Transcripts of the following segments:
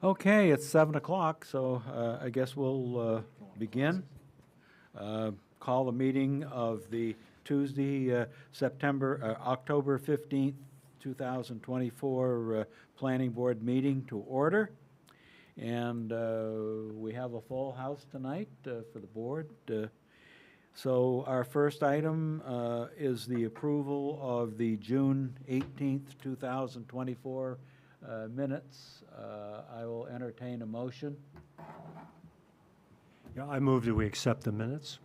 Okay, it's 7 o'clock, so I guess we'll begin. Call the meeting of the Tuesday, October 15th, 2024 Planning Board meeting to order. And we have a full house tonight for the board. So our first item is the approval of the June 18th, 2024 minutes. I will entertain a motion. Yeah, I move that we accept the minutes.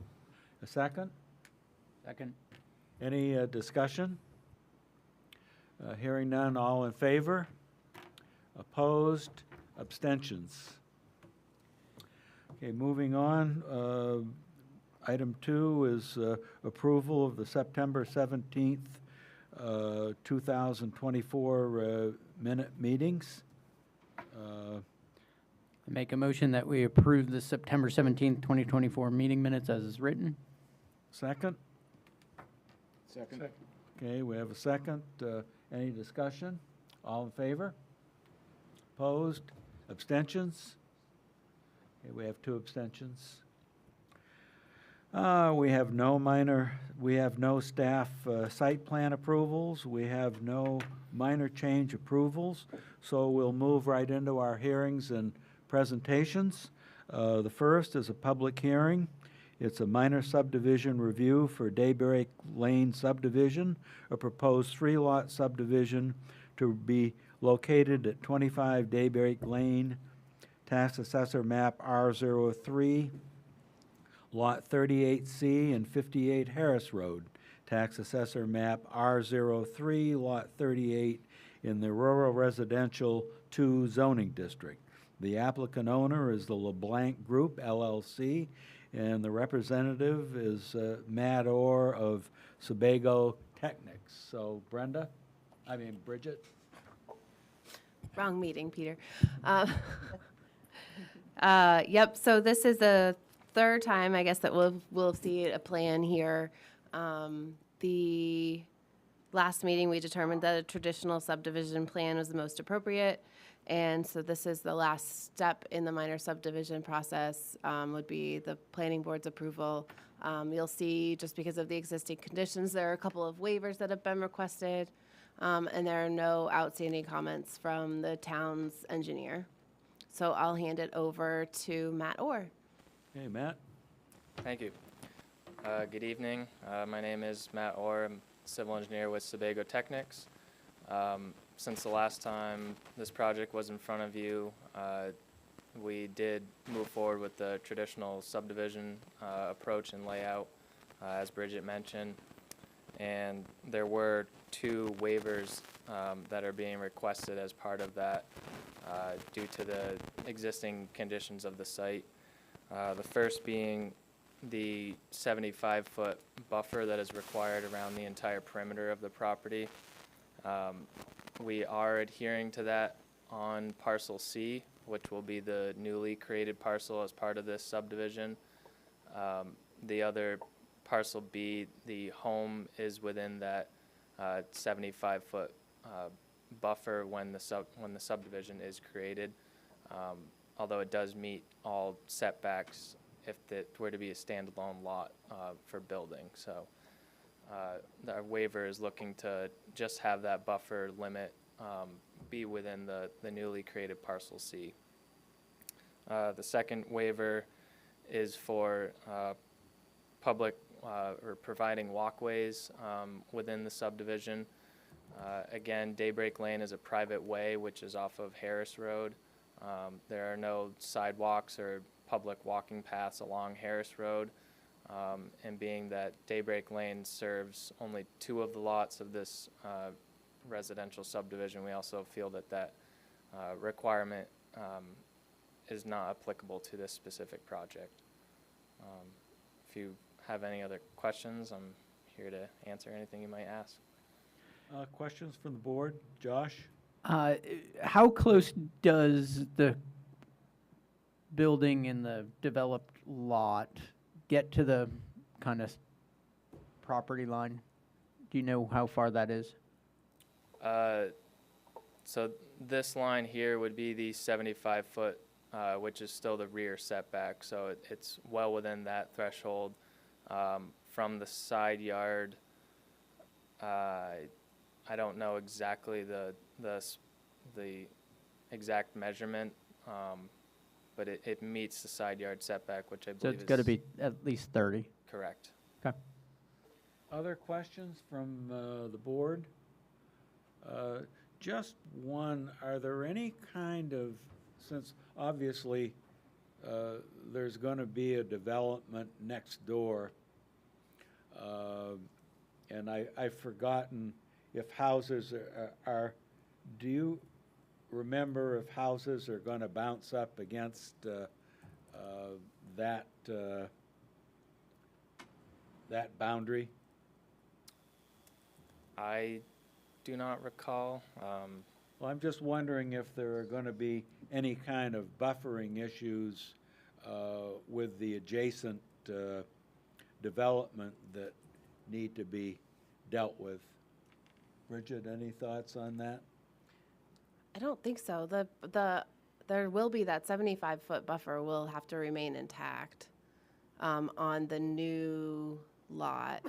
A second? Second. Any discussion? Hearing none, all in favor? Opposed? Abstentions? Okay, moving on. Item 2 is approval of the September 17th, 2024 minute meetings. I make a motion that we approve the September 17th, 2024 meeting minutes as is written. Second? Second. Okay, we have a second. Any discussion? All in favor? Opposed? Abstentions? Okay, we have 2 abstentions. We have no staff site plan approvals. We have no minor change approvals. So we'll move right into our hearings and presentations. The first is a public hearing. It's a minor subdivision review for Daybreak Lane subdivision, a proposed 3-lot subdivision to be located at 25 Daybreak Lane, Tax Assessor Map R03, Lot 38C and 58 Harris Road, Tax Assessor Map R03, Lot 38 in the Rural Residential 2 zoning district. The applicant owner is the LeBlanc Group, LLC, and the representative is Matt Orr of Sebago Technics. So Bridget? Wrong meeting, Peter. Yep, so this is the third time, I guess, that we'll see a plan here. The last meeting, we determined that a traditional subdivision plan was the most appropriate, and so this is the last step in the minor subdivision process, would be the planning board's approval. You'll see, just because of the existing conditions, there are a couple of waivers that have been requested, and there are no outstanding comments from the town's engineer. So I'll hand it over to Matt Orr. Hey, Matt. Thank you. Good evening. My name is Matt Orr. I'm a civil engineer with Sebago Technics. Since the last time this project was in front of you, we did move forward with the traditional subdivision approach and layout, as Bridget mentioned. And there were 2 waivers that are being requested as part of that due to the existing conditions of the site. The first being the 75-foot buffer that is required around the entire perimeter of the property. We are adhering to that on parcel C, which will be the newly created parcel as part of this subdivision. The other parcel B, the home is within that 75-foot buffer when the subdivision is created. Although it does meet all setbacks if it were to be a standalone lot for building. So our waiver is looking to just have that buffer limit be within the newly created parcel C. The second waiver is for public or providing walkways within the subdivision. Again, Daybreak Lane is a private way which is off of Harris Road. There are no sidewalks or public walking paths along Harris Road, and being that Daybreak Lane serves only 2 of the lots of this residential subdivision, we also feel that requirement is not applicable to this specific project. If you have any other questions, I'm here to answer anything you might ask. Questions from the board? Josh? How close does the building in the developed lot get to the kind of property line? Do you know how far that is? So this line here would be the 75-foot, which is still the rear setback, so it's well within that threshold. From the side yard, I don't know exactly the exact measurement, but it meets the side yard setback, which I So believe it's is got to be at least 30. correct. Other questions from the board? Just one, are there any kind of, since obviously there's going to be a development next door, and I've forgotten if houses are, do you remember if houses are going to bounce up against that boundary? I do not recall. Well, I'm just wondering if there are going to be any kind of buffering issues with the adjacent development that need to be dealt with. Bridget, any thoughts on that? I don't think so. There will be that 75-foot buffer will have to remain intact on the new lot.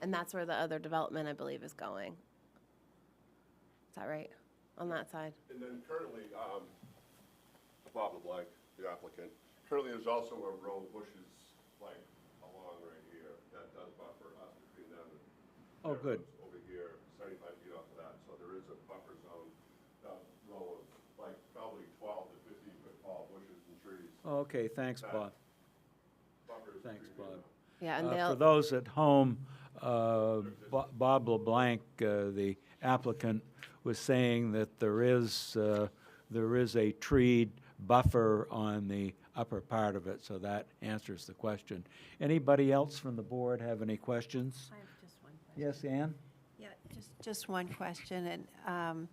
And that's where the other development, I believe, is going. Is that right? On that side? And then currently, Bob LeBlanc, the applicant, currently there's also a row of bushes like along right here that does buffer us between them and Oh, good. over here, 75 feet off of that. So there is a buffer zone, row of like probably 12 to 15 foot tall bushes and trees. Okay, thanks, Bob. Buffers Thanks, between Bob. Yeah, and For they'll, those at home, Bob LeBlanc, the applicant, was saying that there is a treed buffer on the upper part of it, so that answers the question. Anybody else from the board have any questions? I have just one question. Yes, Ann? Yeah, just one question, and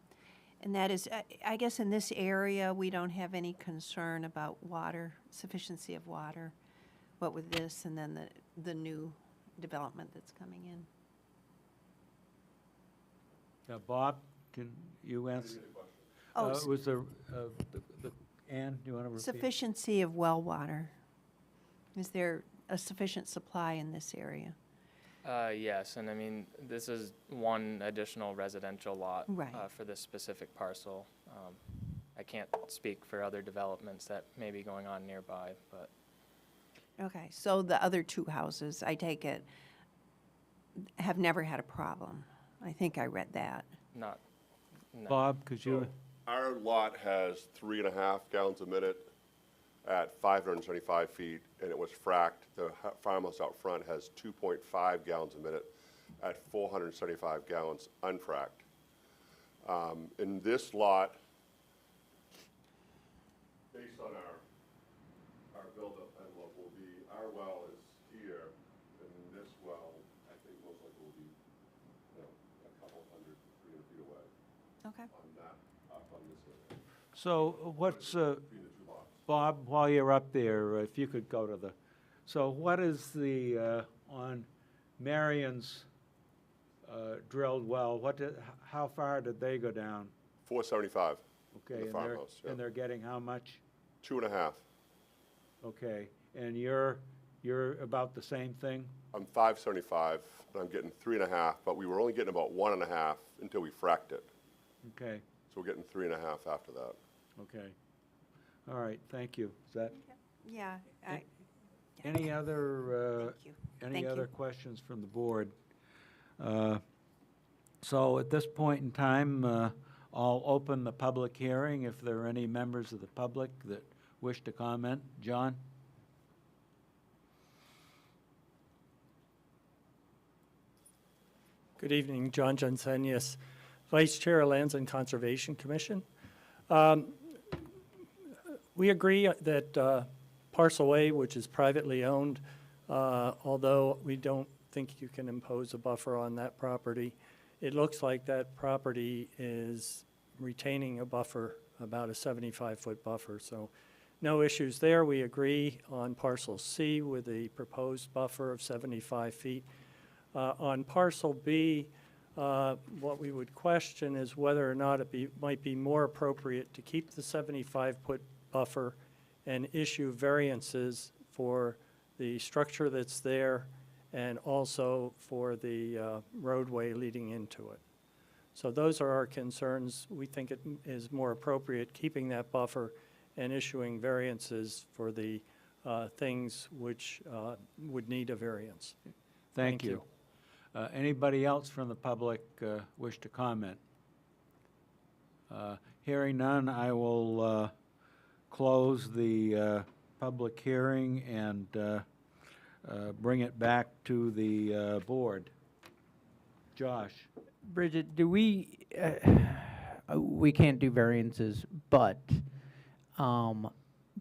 that is, I guess in this area, we don't have any concern about water, sufficiency of water, what with this and then the new development that's coming in. Bob, can you answer? Oh, Was there, Ann, do you want to repeat? sufficiency of well water. Is there a sufficient supply in this area? Yes, and I mean, this is one additional residential lot Right. For this specific parcel. I can't speak for other developments that may be going on nearby, but Okay, so the other two houses, I take it, have never had a problem. I think I read that. not, no. Bob, could you? Our lot has 3.5 gallons a minute at 575 feet, and it was fracked. The farmhouse out front has 2.5 gallons a minute at 475 gallons unfracked. In this lot, based on our buildup envelope, will be, our well is here, and this well, I think most likely will be, a couple hundred, 300 feet away Okay. on that, up on this area, So what's, between the two lots. Bob, while you're up there, if you could go to the, so what is the, on Marion's drilled well, how far did they go down? 475, Okay, The and farmhouse, yeah. and they're getting how much? 2.5. Okay, and you're about the same thing? I'm 575, and I'm getting 3.5, but we were only getting about 1.5 until we fracked it. Okay, So we're getting 3.5 after that. okay. All right, thank you. Is that, Yeah. any other, Thank you. any Thank other you. questions from the board? So at this point in time, I'll open the public hearing if there are any members of the public that wish to comment. John? Good evening, John Jensenius, Vice Chair of Lands and Conservation Commission. We agree that parcel A, which is privately owned, although we don't think you can impose a buffer on that property, it looks like that property is retaining a buffer, about a 75-foot buffer. So no issues there. We agree on parcel C with the proposed buffer of 75 feet. On parcel B, What we would question is whether or not might be more appropriate to keep the 75-foot buffer and issue variances for the structure that's there and also for the roadway leading into it. So those are our concerns. We think it is more appropriate keeping that buffer and issuing variances for the things which would need a variance. Thank Thank you. you. Anybody else from the public wish to comment? Hearing none, I will close the public hearing and bring it back to the board. Josh? Bridget, do we can't do variances, but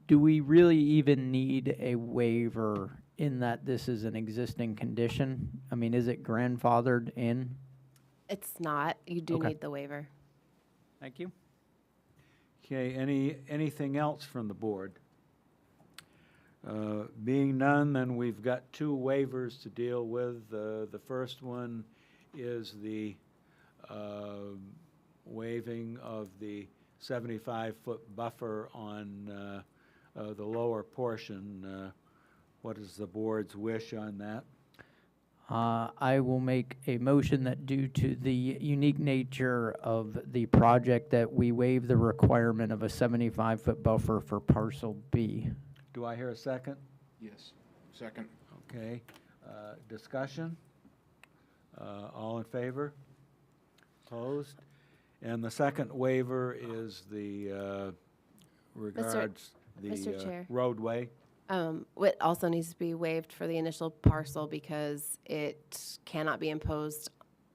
do we really even need a waiver in that this is an existing condition? I mean, is it grandfathered in? It's not. You do Okay. need the waiver. Thank you. Okay, anything else from the board? Being none, then we've got two waivers to deal with. The first one is the waiving of the 75-foot buffer on the lower portion. What is the board's wish on that? I will make a motion that due to the unique nature of the project that we waive the requirement of a 75-foot buffer for parcel B. Do I hear a second? Yes. Second. Okay, discussion? All in favor? Opposed? And the second waiver is the regards Mr. the Chair. roadway. It also needs to be waived for the initial parcel because it cannot be imposed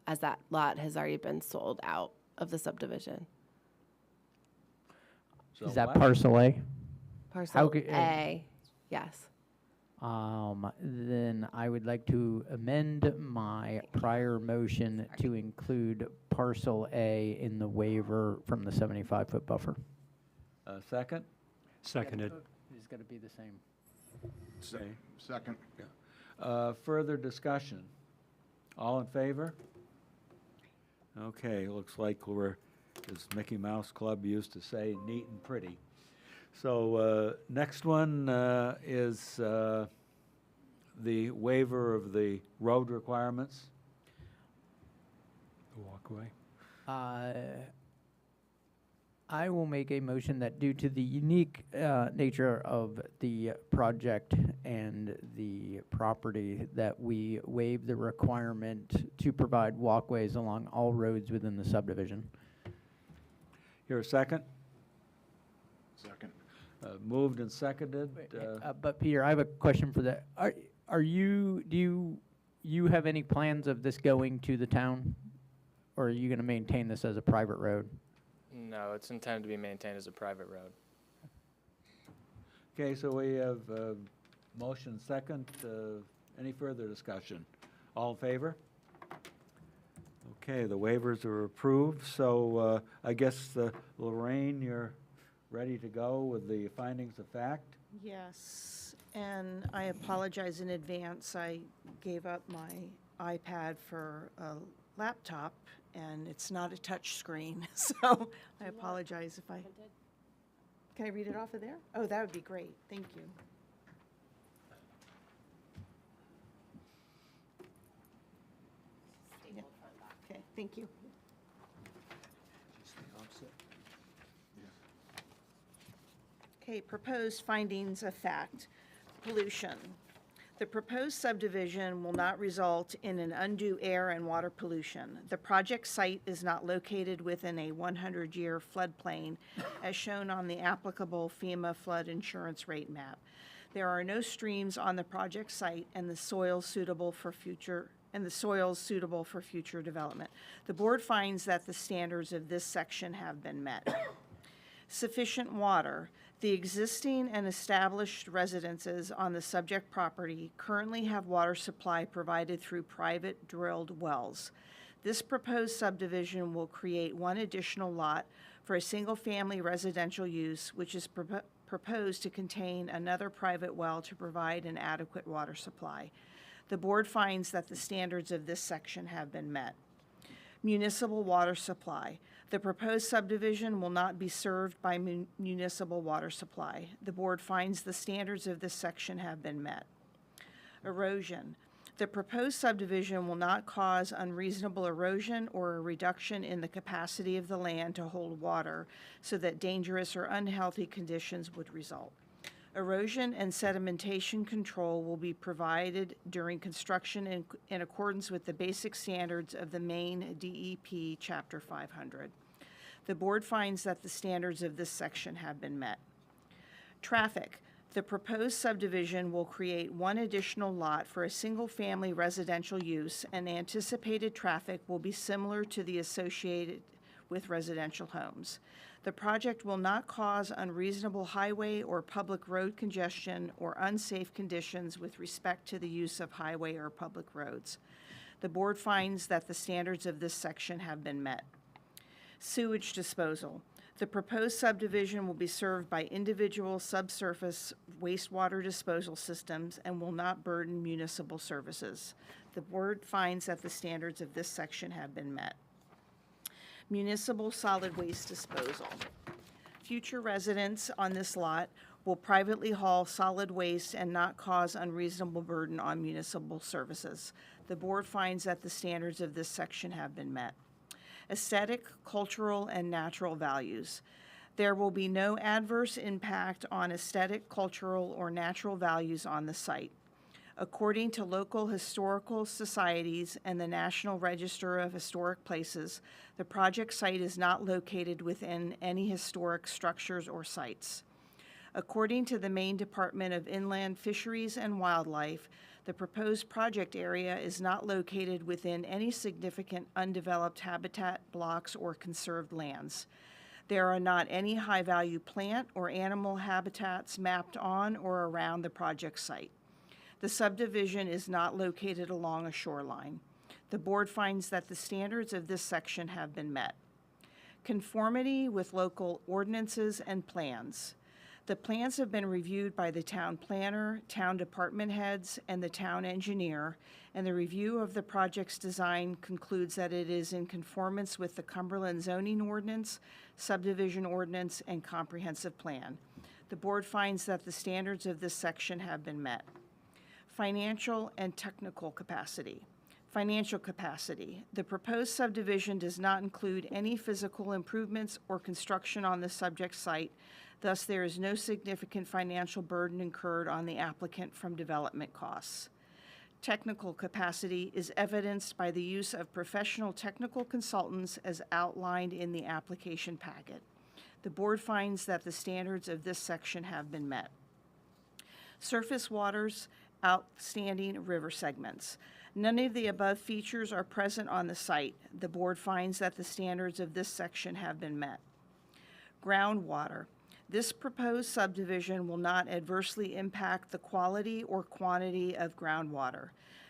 as that lot has already been sold out of the subdivision. So Is that what? parcel A? Parcel ca- A, yes. Then I would like to amend my prior motion to include parcel A in the waiver from the 75-foot buffer. Second? Seconded. It's got to be the same. Okay. Second. Further discussion? All in favor? Okay, looks like we're, as Mickey Mouse Club used to say, neat and pretty. So next one is the waiver of the road requirements. The walkway. I will make a motion that due to the unique nature of the project and the property, that we waive the requirement to provide walkways along all roads within the subdivision. Here a second? Second. Moved and seconded. But Peter, I have a question for that. Do you have any plans of this going to the town? Or are you going to maintain this as a private road? No, it's intended to be maintained as a private road. Okay, so we have motion second. Any further discussion? All in favor? Okay, the waivers are approved, so I guess Lorraine, you're ready to go with the findings of fact? Yes, and I apologize in advance. I gave up my iPad for a laptop, and it's not a touch screen, so I apologize if I... Can I read it off of there? Oh, that would be great. Thank you. Yeah. Okay, thank you. Okay, proposed findings of fact. Pollution. The proposed subdivision will not result in an undue air and water pollution. The project site is not located within a 100-year floodplain as shown on the applicable FEMA flood insurance rate map. There are no streams on the project site and the soils suitable for future development. The board finds that the standards of this section have been met. Sufficient water. The existing and established residences on the subject property currently have water supply provided through private drilled wells. This proposed subdivision will create one additional lot for a single-family residential use, which is proposed to contain another private well to provide an adequate water supply. The board finds that the standards of this section have been met. Municipal water supply. The proposed subdivision will not be served by municipal water supply. The board finds the standards of this section have been met. Erosion. The proposed subdivision will not cause unreasonable erosion or a reduction in the capacity of the land to hold water so that dangerous or unhealthy conditions would result. Erosion and sedimentation control will be provided during construction in accordance with the basic standards of the Maine DEP Chapter 500. The board finds that the standards of this section have been met. Traffic. The proposed subdivision will create one additional lot for a single-family residential use, and anticipated traffic will be similar to the associated with residential homes. The project will not cause unreasonable highway or public road congestion or unsafe conditions with respect to the use of highway or public roads. The board finds that the standards of this section have been met. Sewage disposal. The proposed subdivision will be served by individual subsurface wastewater disposal systems and will not burden municipal services. The board finds that the standards of this section have been met. Municipal solid waste disposal. Future residents on this lot will privately haul solid waste and not cause unreasonable burden on municipal services. The board finds that the standards of this section have been met. Aesthetic, cultural, and natural values. There will be no adverse impact on aesthetic, cultural, or natural values on the site. According to local historical societies and the National Register of Historic Places, the project site is not located within any historic structures or sites. According to the Maine Department of Inland Fisheries and Wildlife, the proposed project area is not located within any significant undeveloped habitat blocks or conserved lands. There are not any high-value plant or animal habitats mapped on or around the project site. The subdivision is not located along a shoreline. The board finds that the standards of this section have been met. Conformity with local ordinances and plans. The plans have been reviewed by the town planner, town department heads, and the town engineer, and the review of the project's design concludes that it is in conformance with the Cumberland zoning ordinance, subdivision ordinance, and comprehensive plan. The board finds that the standards of this section have been met. Financial and technical capacity. Financial capacity. The proposed subdivision does not include any physical improvements or construction on the subject site. Thus, there is no significant financial burden incurred on the applicant from development costs. Technical capacity is evidenced by the use of professional technical consultants as outlined in the application packet. The board finds that the standards of this section have been met. Surface waters, outstanding river segments. None of the above features are present on the site. The board finds that the standards of this section have been met. Groundwater. This proposed subdivision will not adversely impact the quality or quantity of groundwater.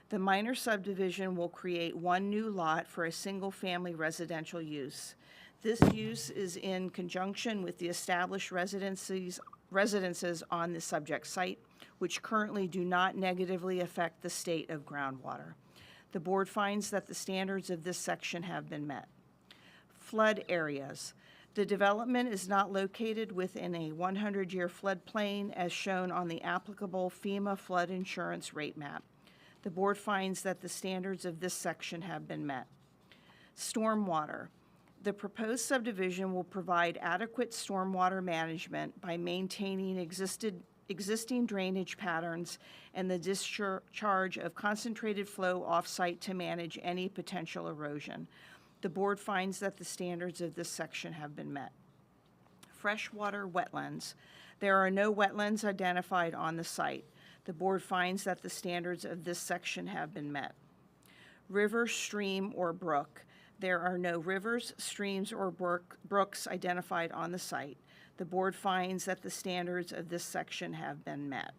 The minor subdivision will create one new lot for a single-family residential use. This use is in conjunction with the established residences on the subject site, which currently do not negatively affect the state of groundwater. The board finds that the standards of this section have been met. Flood areas. The development is not located within a 100-year floodplain as shown on the applicable FEMA flood insurance rate map. The board finds that the standards of this section have been met. Stormwater. The proposed subdivision will provide adequate stormwater management by maintaining existing drainage patterns and the discharge of concentrated flow off-site to manage any potential erosion. The board finds that the standards of this section have been met. Freshwater wetlands. There are no wetlands identified on the site. The board finds that the standards of this section have been met. River, stream, or brook. There are no rivers, streams, or brooks identified on the site. The board finds that the standards of this section have been met.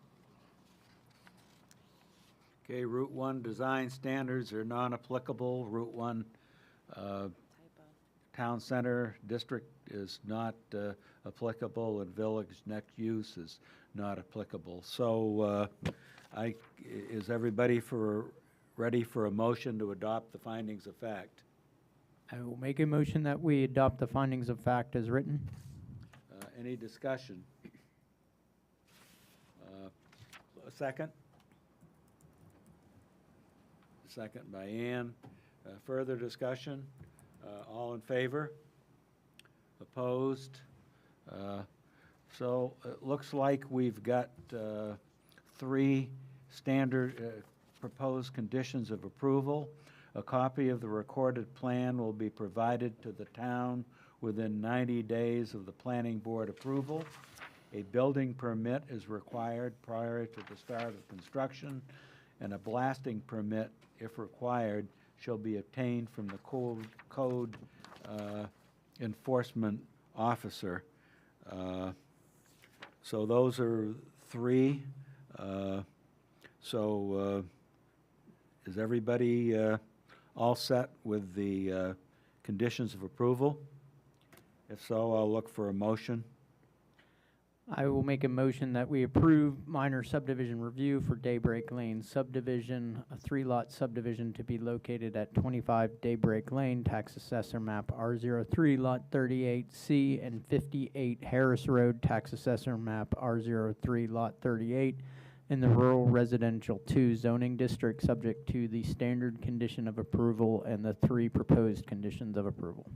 Okay, Route 1 design standards are non-applicable. Route 1 town center district is not applicable, and village next use is not applicable. So is everybody ready for a motion to adopt the findings of fact? I will make a motion that we adopt the findings of fact as written. Any discussion? A second? Second by Ann. Further discussion? All in favor? Opposed? So it looks like we've got three standard proposed conditions of approval. A copy of the recorded plan will be provided to the town within 90 days of the planning board approval. A building permit is required prior to the start of construction, and a blasting permit, if required, shall be obtained from the code enforcement officer. So those are three. Is everybody all set with the conditions of approval? If so, I'll look for a motion. I will make a motion that we approve minor subdivision review for Daybreak Lane subdivision, a 3-lot subdivision to be located at 25 Daybreak Lane, tax assessor map R03, lot 38C, and 58 Harris Road, tax assessor map R03, lot 38, in the rural residential 2 zoning district, subject to the standard condition of approval and the 3 proposed conditions of approval.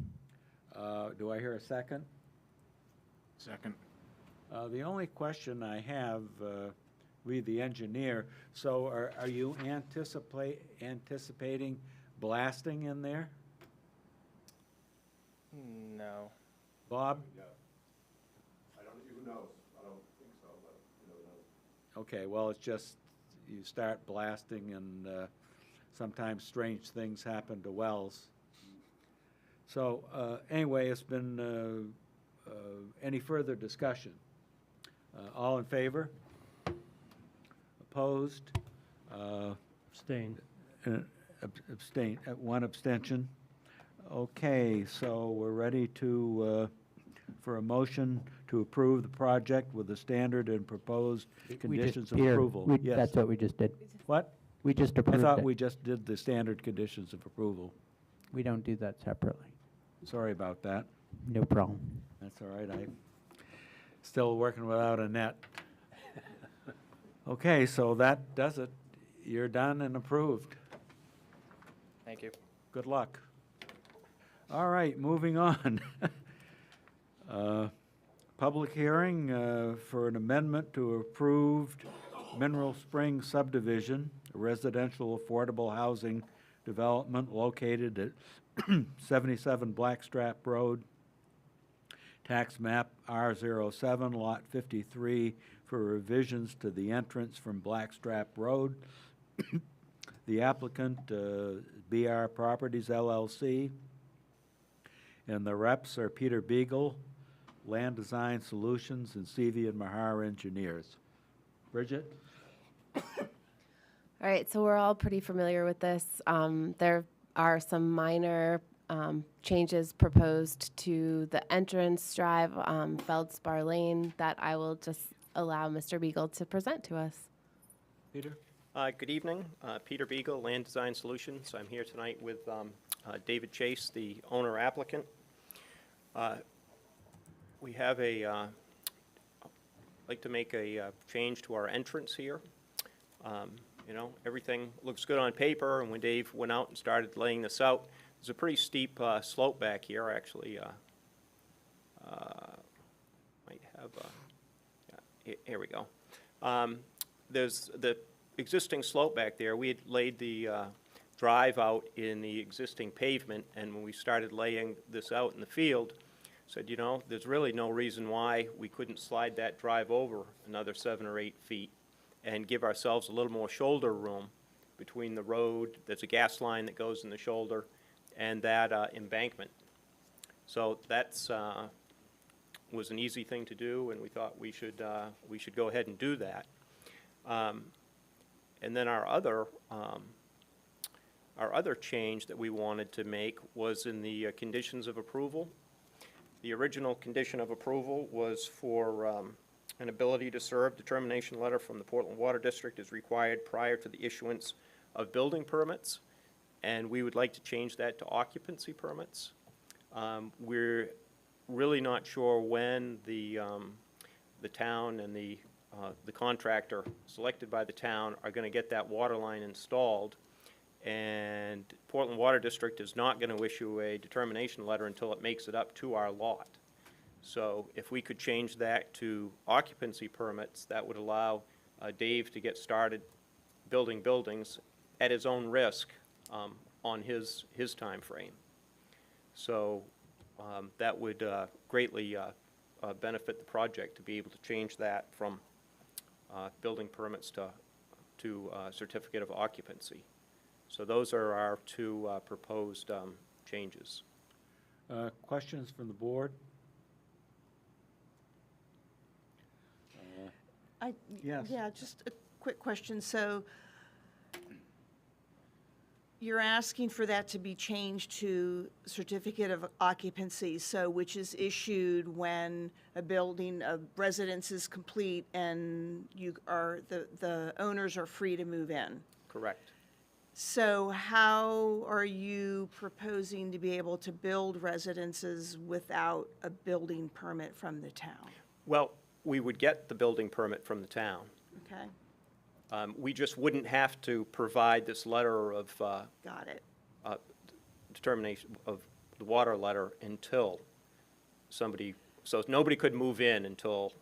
Do I hear a second? Second. The only question I have, we the engineer, so are you anticipating blasting in there? No. Bob? I don't, who knows? I don't think so, but you never know. Okay, well, it's just, you start blasting and sometimes strange things happen to wells. So, anyway, it's been, any further discussion? All in favor? Opposed? Abstain. Abstain, one abstention. Okay, so we're ready to, for a motion to approve the project with the standard and proposed conditions of Peter, approval. Yes. That's what we just did. What? We just I approved thought it. we just did the standard conditions of approval. We don't do that separately. Sorry about that. No problem. That's all right, I still working without a net. Okay, so that does it. You're done and approved. Thank you. Good luck. All right, moving on. Public hearing for an amendment to approved Mineral Springs subdivision, a residential affordable housing development located at 77 Blackstrap Road, tax map R07, lot 53, for revisions to the entrance from Blackstrap Road. The applicant, BR Properties LLC, and the reps are Peter Beagle, Land Design Solutions, and CV and Mahar Engineers. Bridget? All right, so we're all pretty familiar with this. There are some minor changes proposed to the entrance drive, Feldspar Lane, that I will just allow Mr. Beagle to present to us. Peter? Good evening. Peter Beagle, Land Design Solutions. I'm here tonight with David Chase, the owner applicant. We have I'd like to make a change to our entrance here. You know, everything looks good on paper, and when Dave went out and started laying this out, there's a pretty steep slope back here, actually. Might have, here we go. There's the existing slope back there. We had laid the drive out in the existing pavement, and when we started laying this out in the field, said, you know, there's really no reason why we couldn't slide that drive over another 7 or 8 feet and give ourselves a little more shoulder room between the road, there's a gas line that goes in the shoulder, and that embankment. So that's was an easy thing to do, and we thought we should go ahead and do that. And then our other change that we wanted to make was in the conditions of approval. The original condition of approval was for an ability to serve determination letter from the Portland Water District is required prior to the issuance of building permits. and we would like to change that to occupancy permits. We're really not sure when the town and the contractor selected by the town are going to get that water line installed. And Portland Water District is not going to issue a determination letter until it makes it up to our lot. So if we could change that to occupancy permits, that would allow Dave to get started building buildings at his own risk on his time frame. So that would greatly benefit the project to be able to change that from building permits to certificate of occupancy. So those are our two proposed changes. Questions from the board? Yes. Yeah, just a quick question. So you're asking for that to be changed to certificate of occupancy, so which is issued when a building, a residence is complete and the owners are free to move in. Correct. So how are you proposing to be able to build residences without a building permit from the town? Well, we would get the building permit from the town. Okay, We just wouldn't have to provide this letter of got it. determination of the water letter until somebody, so nobody could move in until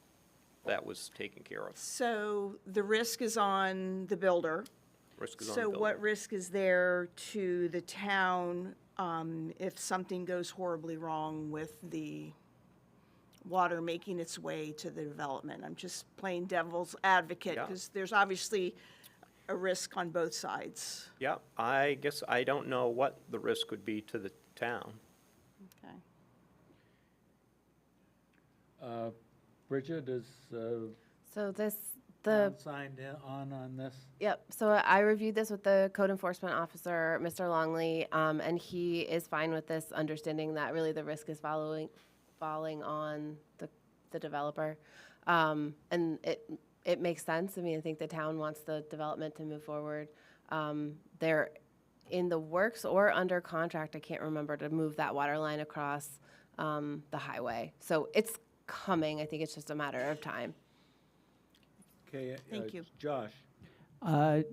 that was taken care of. So the risk is on the builder. Risk is on the So builder. what risk is there to the town if something goes horribly wrong with the water making its way to the development? I'm just playing devil's advocate, Yeah. because there's obviously a risk on both sides. Yeah, I guess I don't know what the risk would be to the town. Okay. Bridget, is So the town signed on this? Yep, so I reviewed this with the code enforcement officer, Mr. Longley, and he is fine with this, understanding that really the risk is falling on the developer. And it makes sense. I mean, I think the town wants the development to move forward. They're in the works or under contract, I can't remember, to move that water line across the highway. So it's coming. I think it's just a matter of time. Okay. Thank you. Josh?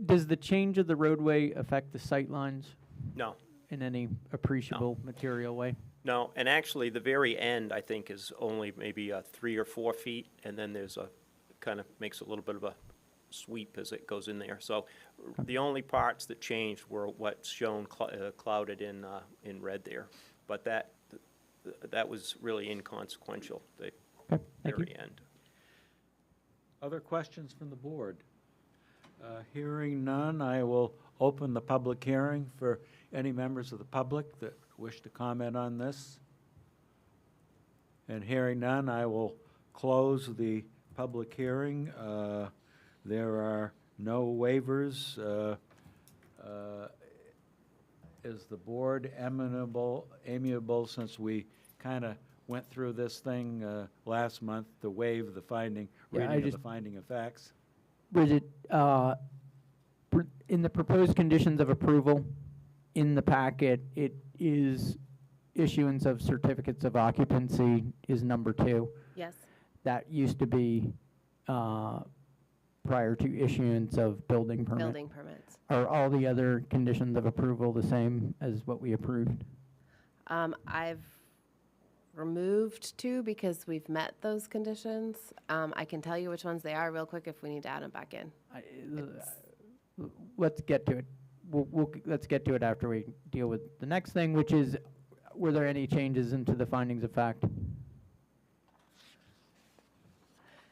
Does the change of the roadway affect the sight lines No, in any appreciable material way? no, and actually, the very end, I think, is only maybe 3 or 4 feet, and then there's kind of makes a little bit of a sweep as it goes in there. So the only parts that changed were what's shown clouded in red there. But that was really inconsequential, the Okay, thank you. very end. Other questions from the board? Hearing none, I will open the public hearing for any members of the public that wish to comment on this. And hearing none, I will close the public hearing. There are no waivers. Is the board amiable, since we kind of went through this thing last month, to waive the Yeah, reading of the finding of facts? Bridget, in the proposed conditions of approval, in the packet, it is issuance of certificates of occupancy is number 2. Yes. That used to be prior to issuance of building permit. Building permits. Are all the other conditions of approval the same as what we approved? I've removed 2 because we've met those conditions. I can tell you which ones they are real quick if we need to add them back in. Let's get to it. Let's get to it after we deal with the next thing, which is, were there any changes into the findings of fact?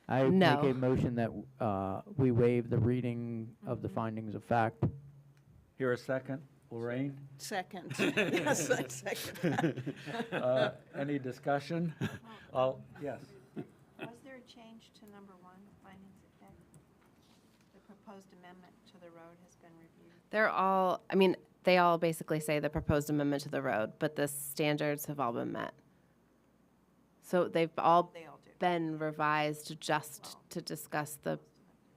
I make No. a motion that we waive the reading of the findings of fact. Here a second, Lorraine? Second. Yes, I second. Any discussion? Yes. Was there a change to number 1, findings of fact? The proposed amendment to the road has been reviewed. They're all, I mean, they all basically say the proposed amendment to the road, but the standards have all been met. So they've all They all do. been revised just to discuss the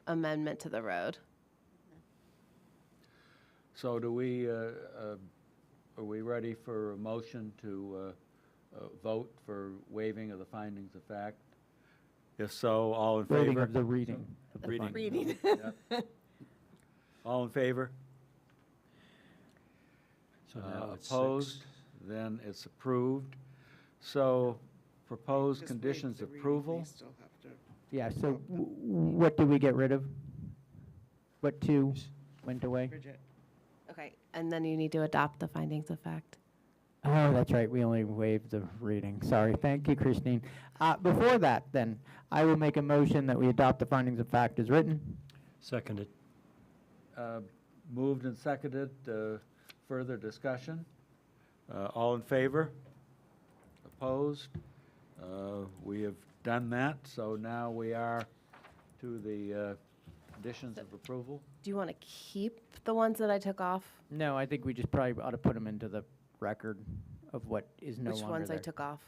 amendment to the road. So are we ready for a motion to vote for waiving of the findings of fact? If so, all in favor? Voting of the reading. of the Reading. findings. Yep. All in favor? So now it's Opposed? 6. Then it's approved. So proposed Just wait conditions the of reading, approval. they still have to- Yeah, so what do we get rid of? What two went away? Bridget, Okay, and then you need to adopt the findings of fact. Oh, that's right, we only waived the reading. Sorry, thank you, Christine. Before that, then, I will make a motion that we adopt the findings of fact as written. Seconded. Moved and seconded. Further discussion? All in favor? Opposed? We have done that, so now we are to the conditions of approval. Do you want to keep the ones that I took off? No, I think we just probably ought to put them into the record of what is no Which longer ones I there. took off?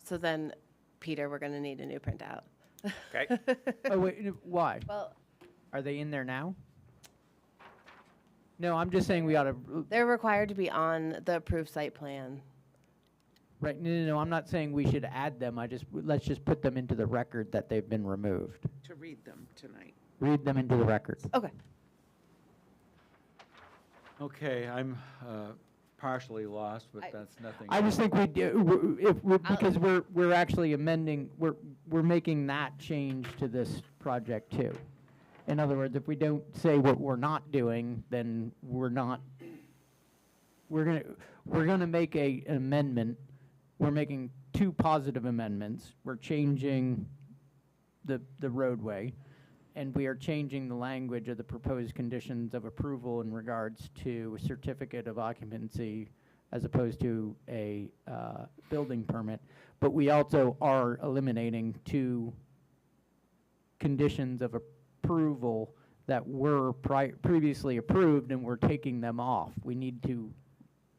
So then, Peter, we're going to need a new printout. Okay. Oh, wait, why? Well, Are they in there now? No, I'm just saying we ought to, they're required to be on the approved site plan. right, no, I'm not saying we should add them, let's just put them into the record that they've been removed. to read them tonight. Read them into the record. Okay. Okay, I'm partially lost, but I- that's nothing. I just think we do, because we're actually amending, we're making that change to this project too. In other words, if we don't say what we're not doing, then we're gonna make an amendment. We're making two positive amendments. We're changing the roadway, and we are changing the language of the proposed conditions of approval in regards to a certificate of occupancy as opposed to a building permit. But we also are eliminating two conditions of approval that were previously approved, and we're taking them off. We need to.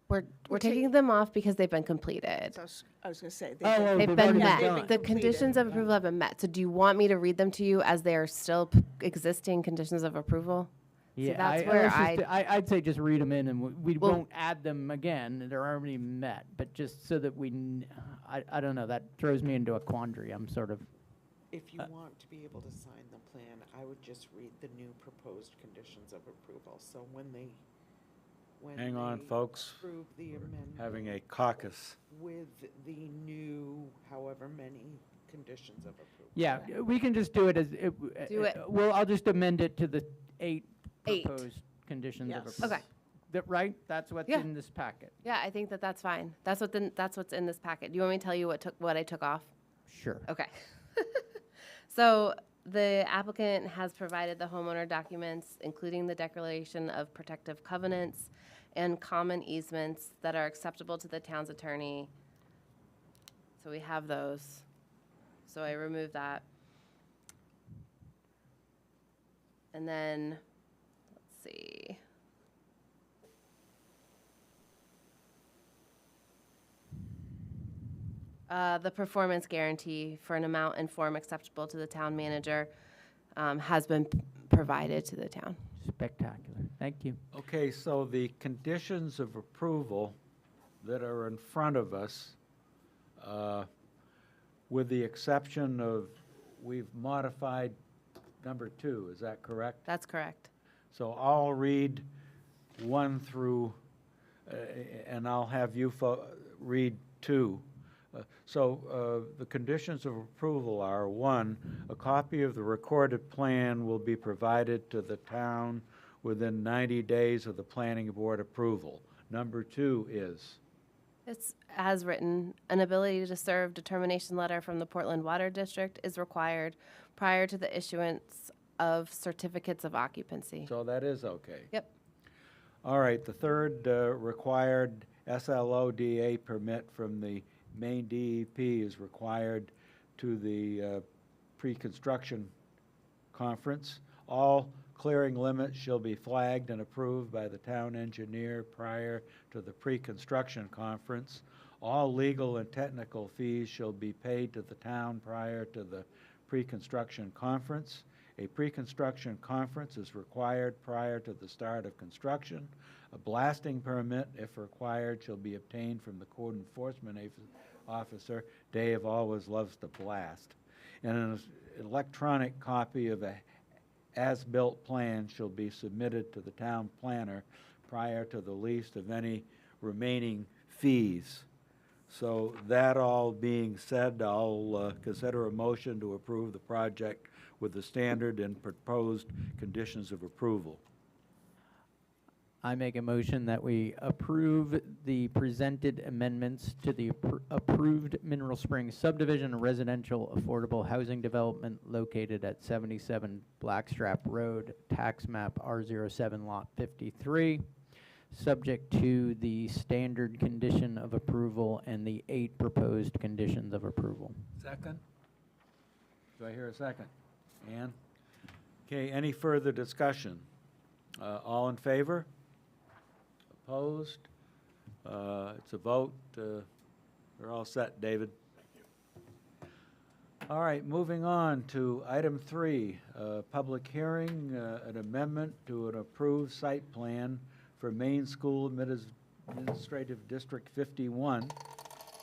We're taking them off because they've been completed. So I was going to say. Oh, They've they've been already met. been The done. conditions of approval have been met. So do you want me to read them to you as they are still existing conditions of approval? Yeah, that's where I'd say just read them in, and we Well- won't add them again. They're already met, but just so that I don't know, that throws me into a quandary. I'm sort of, If you want to be able to sign the plan, I would just read the new proposed conditions of approval. So when Hang on, they folks. approve the amendment Having a caucus. with the new however many conditions of approval. yeah, we can just do it as, Do it. well, I'll just amend it to the eight Eight. proposed conditions of Yes. approval. Okay. Right? That's what's Yeah. in this packet? Yeah, I think that that's fine. That's what's in this packet. Do you want me to tell you what I took off? Sure. Okay. So the applicant has provided the homeowner documents, including the declaration of protective covenants and common easements that are acceptable to the town's attorney. So we have those. So I removed that. And then, let's see. The performance guarantee for an amount and form acceptable to the town manager has been provided to the town. Spectacular. Thank you. Okay, so the conditions of approval that are in front of us, with the exception of, we've modified number 2, is that correct? That's correct. So I'll read 1 through, and I'll have you read 2. So the conditions of approval are, 1, a copy of the recorded plan will be provided to the town within 90 days of the planning board approval. Number 2 is, It's as written, an ability to serve determination letter from the Portland Water District is required prior to the issuance of certificates of occupancy. so that is okay. Yep. All right, the third required SLODA permit from the Maine DEP is required to the pre-construction conference. All clearing limits shall be flagged and approved by the town engineer prior to the pre-construction conference. All legal and technical fees shall be paid to the town prior to the pre-construction conference. A pre-construction conference is required prior to the start of construction. A blasting permit, if required, shall be obtained from the code enforcement officer. Dave always loves to blast. And an electronic copy of a as-built plan shall be submitted to the town planner prior to the lease of any remaining fees. So that all being said, I'll consider a motion to approve the project with the standard and proposed conditions of approval. I make a motion that we approve the presented amendments to the approved Mineral Springs subdivision residential affordable housing development located at 77 Blackstrap Road, tax map R07 lot 53, subject to the standard condition of approval and the 8 proposed conditions of approval. Second? Do I hear a second? Ann? Okay, any further discussion? All in favor? Opposed? It's a vote. We're all set, David. All right, moving on to item 3, public hearing, an amendment to an approved site plan for Main School Administrative District 51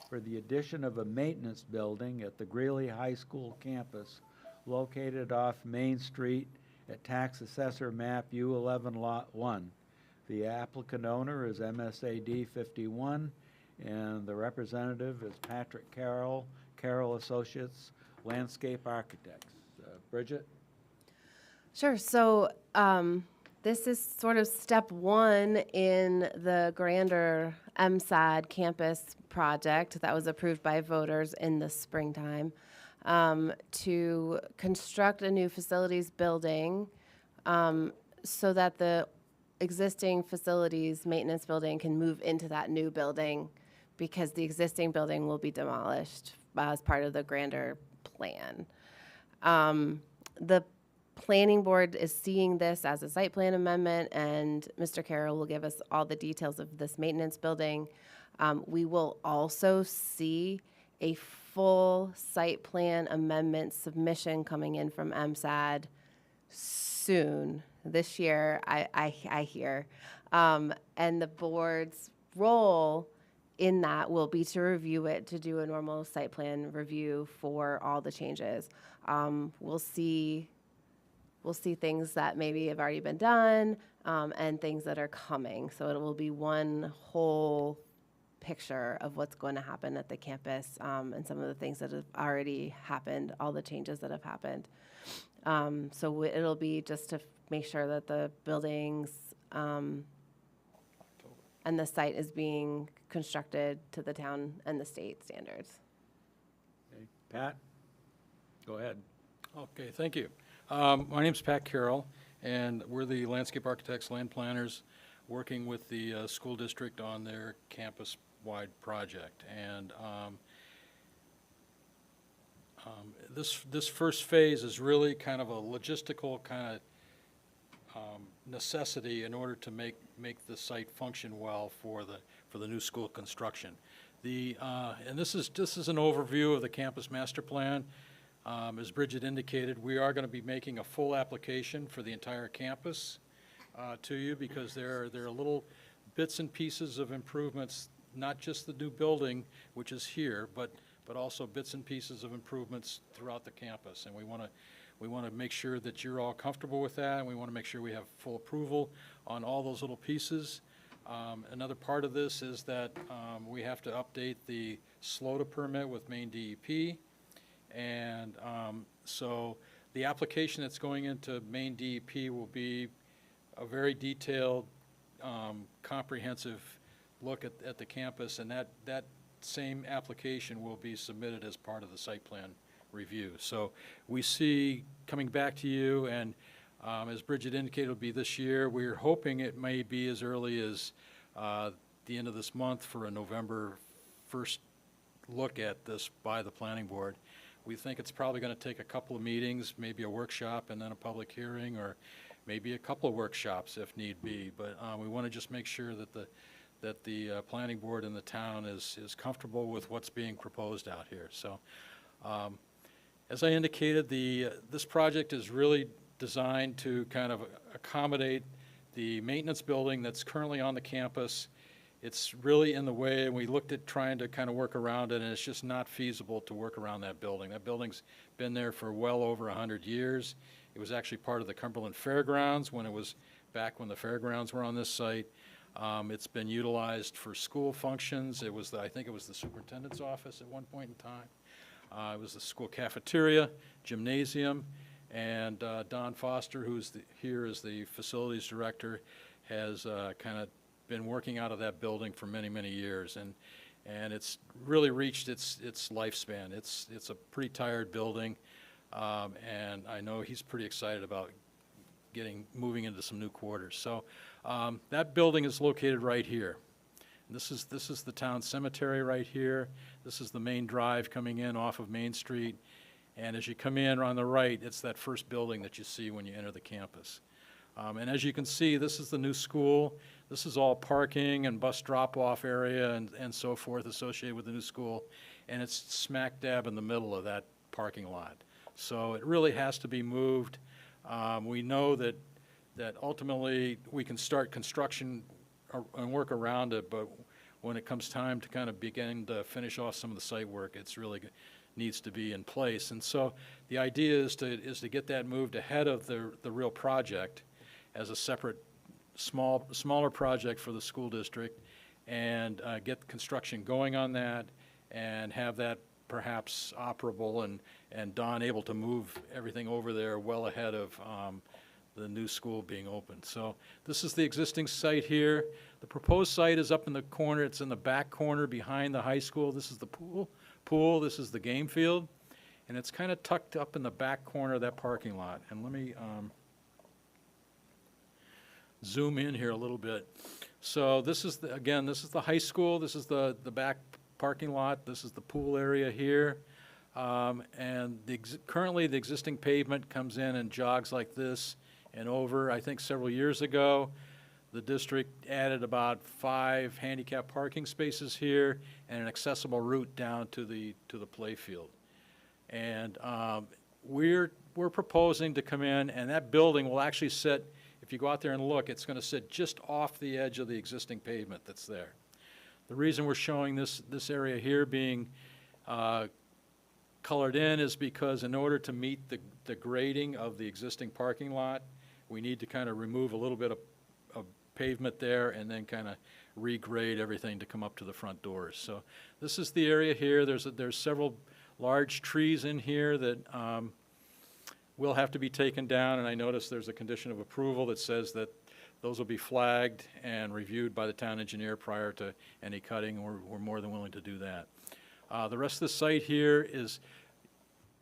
for the addition of a maintenance building at the Greeley High School campus located off Main Street at Tax Assessor Map U11 Lot 1. The applicant owner is MSAD 51, and the representative is Patrick Carroll, Carroll Associates, Landscape Architects. Bridget? Sure. So this is sort of step 1 in the grander MSAD campus project that was approved by voters in the springtime to construct a new facilities building so that the existing facilities maintenance building can move into that new building because the existing building will be demolished as part of the grander plan. The planning board is seeing this as a site plan amendment, and Mr. Carroll will give us all the details of this maintenance building. We will also see a full site plan amendment submission coming in from MSAD soon, this year, I hear. And the board's role in that will be to review it, to do a normal site plan review for all the changes. We'll see things that maybe have already been done and things that are coming. So it will be one whole picture of what's going to happen at the campus and some of the things that have already happened, all the changes that have happened. So it'll be just to make sure that the buildings and the site is being constructed to the town and the state standards. Okay. Pat? Go ahead. Okay, thank you. My name's Pat Carroll, and we're the landscape architects, land planners, working with the school district on their campus-wide project. And this first phase is really kind of a logistical kind of necessity in order to make the site function well for the new school construction. And this is an overview of the campus master plan. As Bridget indicated, we are going to be making a full application for the entire campus to you because there are little bits and pieces of improvements, not just the new building, which is here, but also bits and pieces of improvements throughout the campus. And we want to make sure that you're all comfortable with that, and we want to make sure we have full approval on all those little pieces. Another part of this is that we have to update the SLOTA permit with Maine DEP. And so the application that's going into Maine DEP will be a very detailed, comprehensive look at the campus, and that same application will be submitted as part of the site plan review. So we see coming back to you, and as Bridget indicated, it'll be this year. We're hoping it may be as early as the end of this month for a November 1st look at this by the planning board. We think it's probably going to take a couple of meetings, maybe a workshop and then a public hearing, or maybe a couple of workshops if need be. But we want to just make sure that the planning board and the town is comfortable with what's being proposed out here. So as I indicated, this project is really designed to kind of accommodate the maintenance building that's currently on the campus. It's really in the way, and we looked at trying to kind of work around it, and it's just not feasible to work around that building. That building's been there for well over 100 years. It was actually part of the Cumberland Fairgrounds when it was back when the fairgrounds were on this site. It's been utilized for school functions. It was, I think it was the superintendent's office at one point in time. It was the school cafeteria, gymnasium, and Don Foster, who's here as the facilities director, has kind of been working out of that building for many, many years, and it's really reached its lifespan. It's a pretty tired building, and I know he's pretty excited about moving into some new quarters. So that building is located right here. And this is the town cemetery right here. This is the main drive coming in off of Main Street, and as you come in on the right, it's that first building that you see when you enter the campus. And as you can see, this is the new school. This is all parking and bus drop-off area and so forth associated with the new school, and it's smack dab in the middle of that parking lot. So it really has to be moved. We know that ultimately we can start construction and work around it, but when it comes time to kind of begin to finish off some of the site work, it's really needs to be in place. And so the idea is to get that moved ahead of the real project as a separate smaller project for the school district, and get construction going on that and have that perhaps operable and Don able to move everything over there well ahead of the new school being opened. So this is the existing site here. The proposed site is up in the corner. It's in the back corner behind the high school. This is the pool. This is the game field, and it's kind of tucked up in the back corner of that parking lot. And let me zoom in here a little bit. So this is again, this is the high school. This is the back parking lot. This is the pool area here. And currently the existing pavement comes in and jogs like this and over. I think several years ago, the district added about 5 handicap parking spaces here and an accessible route down to the play field. And we're proposing to come in, and that building will actually sit, if you go out there and look, it's going to sit just off the edge of the existing pavement that's there. The reason we're showing this area here being colored in is because in order to meet the grading of the existing parking lot, we need to kind of remove a little bit of pavement there and then kind of regrade everything to come up to the front doors. So this is the area here. There's several large trees in here that will have to be taken down, and I noticed there's a condition of approval that says that those will be flagged and reviewed by the town engineer prior to any cutting, and we're more than willing to do that. The rest of the site here is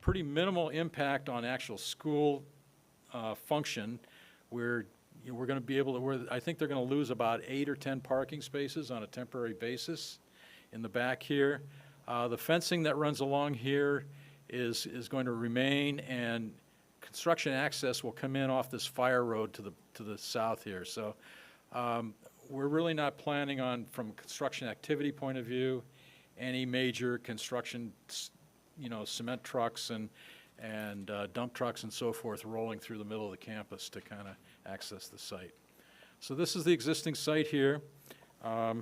pretty minimal impact on actual school function. We're going to be able to, I think they're going to lose about 8 or 10 parking spaces on a temporary basis in the back here. The fencing that runs along here is going to remain, and construction access will come in off this fire road to the south here. So we're really not planning on, from a construction activity point of view, any major construction, cement trucks and dump trucks and so forth rolling through the middle of the campus to kind of access the site. So this is the existing site here. Let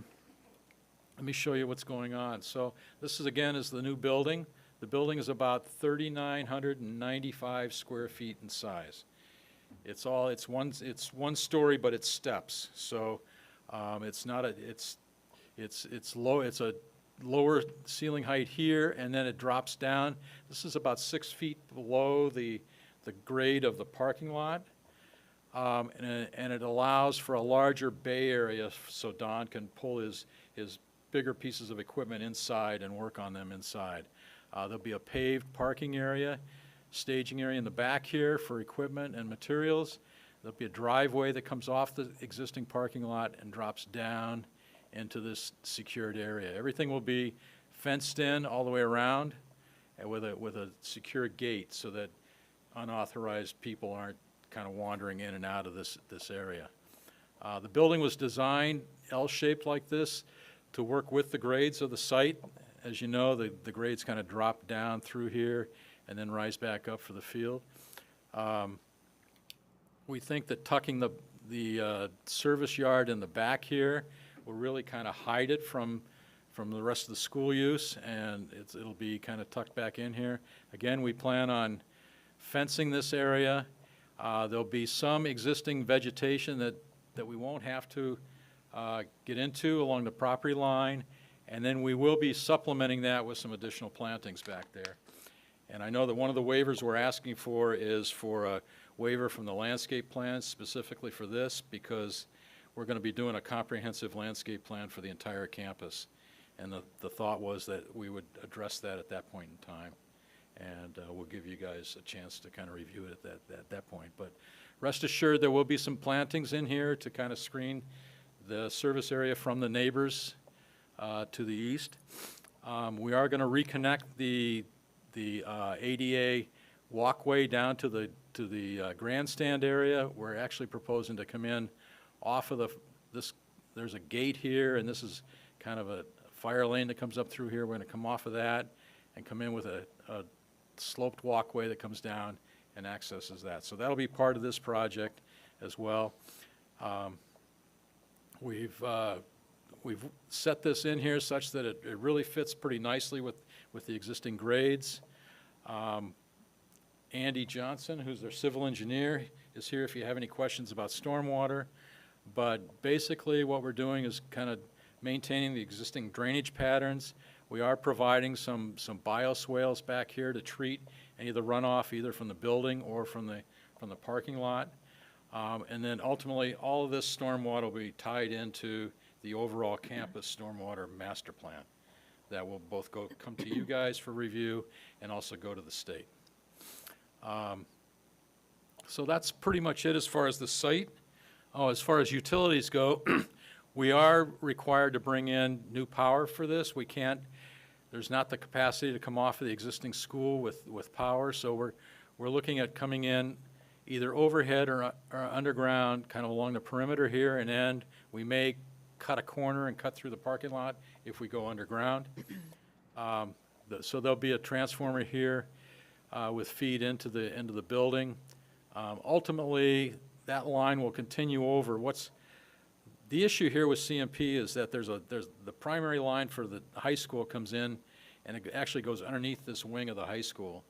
me show you what's going on. So this is, again, is the new building. The building is about 3,995 square feet in size. It's one story, but it's steps. So it's not it's low. It's a lower ceiling height here, and then it drops down. This is about 6 feet below the grade of the parking lot, and it allows for a larger bay area so Don can pull his bigger pieces of equipment inside and work on them inside. There'll be a paved parking area, staging area in the back here for equipment and materials. There'll be a driveway that comes off the existing parking lot and drops down into this secured area. Everything will be fenced in all the way around and with a secure gate so that unauthorized people aren't kind of wandering in and out of this area. The building was designed L-shaped like this to work with the grades of the site. As you know, the grades kind of drop down through here and then rise back up for the field. We think that tucking the service yard in the back here will really kind of hide it from the rest of the school use, and it'll be kind of tucked back in here. Again, we plan on fencing this area. There'll be some existing vegetation that we won't have to get into along the property line, and then we will be supplementing that with some additional plantings back there. And I know that one of the waivers we're asking for is for a waiver from the landscape plan specifically for this, because we're going to be doing a comprehensive landscape plan for the entire campus. And the thought was that we would address that at that point in time. And we'll give you guys a chance to kind of review it at that point. But rest assured, there will be some plantings in here to kind of screen the service area from the neighbors to the east. We are going to reconnect the ADA walkway down to the grandstand area. We're actually proposing to come in off of there's a gate here, and this is kind of a fire lane that comes up through here. We're going to come off of that and come in with a sloped walkway that comes down and accesses that. So that'll be part of this project as well. We've set this in here such that it really fits pretty nicely with the existing grades. Andy Johnson, who's their civil engineer, is here if you have any questions about stormwater. But basically what we're doing is kind of maintaining the existing drainage patterns. We are providing some bioswales back here to treat any of the runoff either from the building or from the parking lot. And then ultimately all of this stormwater will be tied into the overall campus stormwater master plan that will both come to you guys for review and also go to the state. So that's pretty much it as far as the site. As far as utilities go, we are required to bring in new power for this. We can't, there's not the capacity to come off of the existing school with power, so we're looking at coming in either overhead or underground, kind of along the perimeter here and end. We may cut a corner and cut through the parking lot if we go underground. So there'll be a transformer here with feed into the building. Ultimately, that line will continue over. The issue here with CMP is that there's the primary line for the high school comes in, and it actually goes underneath this wing of the high school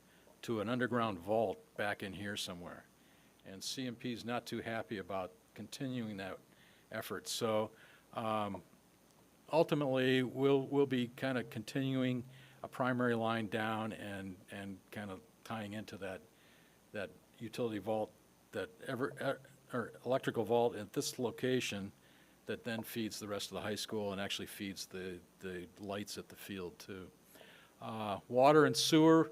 to an underground vault back in here somewhere. And CMP is not too happy about continuing that effort. So ultimately, we'll be kind of continuing a primary line down and kind of tying into that utility vault, or electrical vault at this location that then feeds the rest of the high school and actually feeds the lights at the field too. Water and sewer.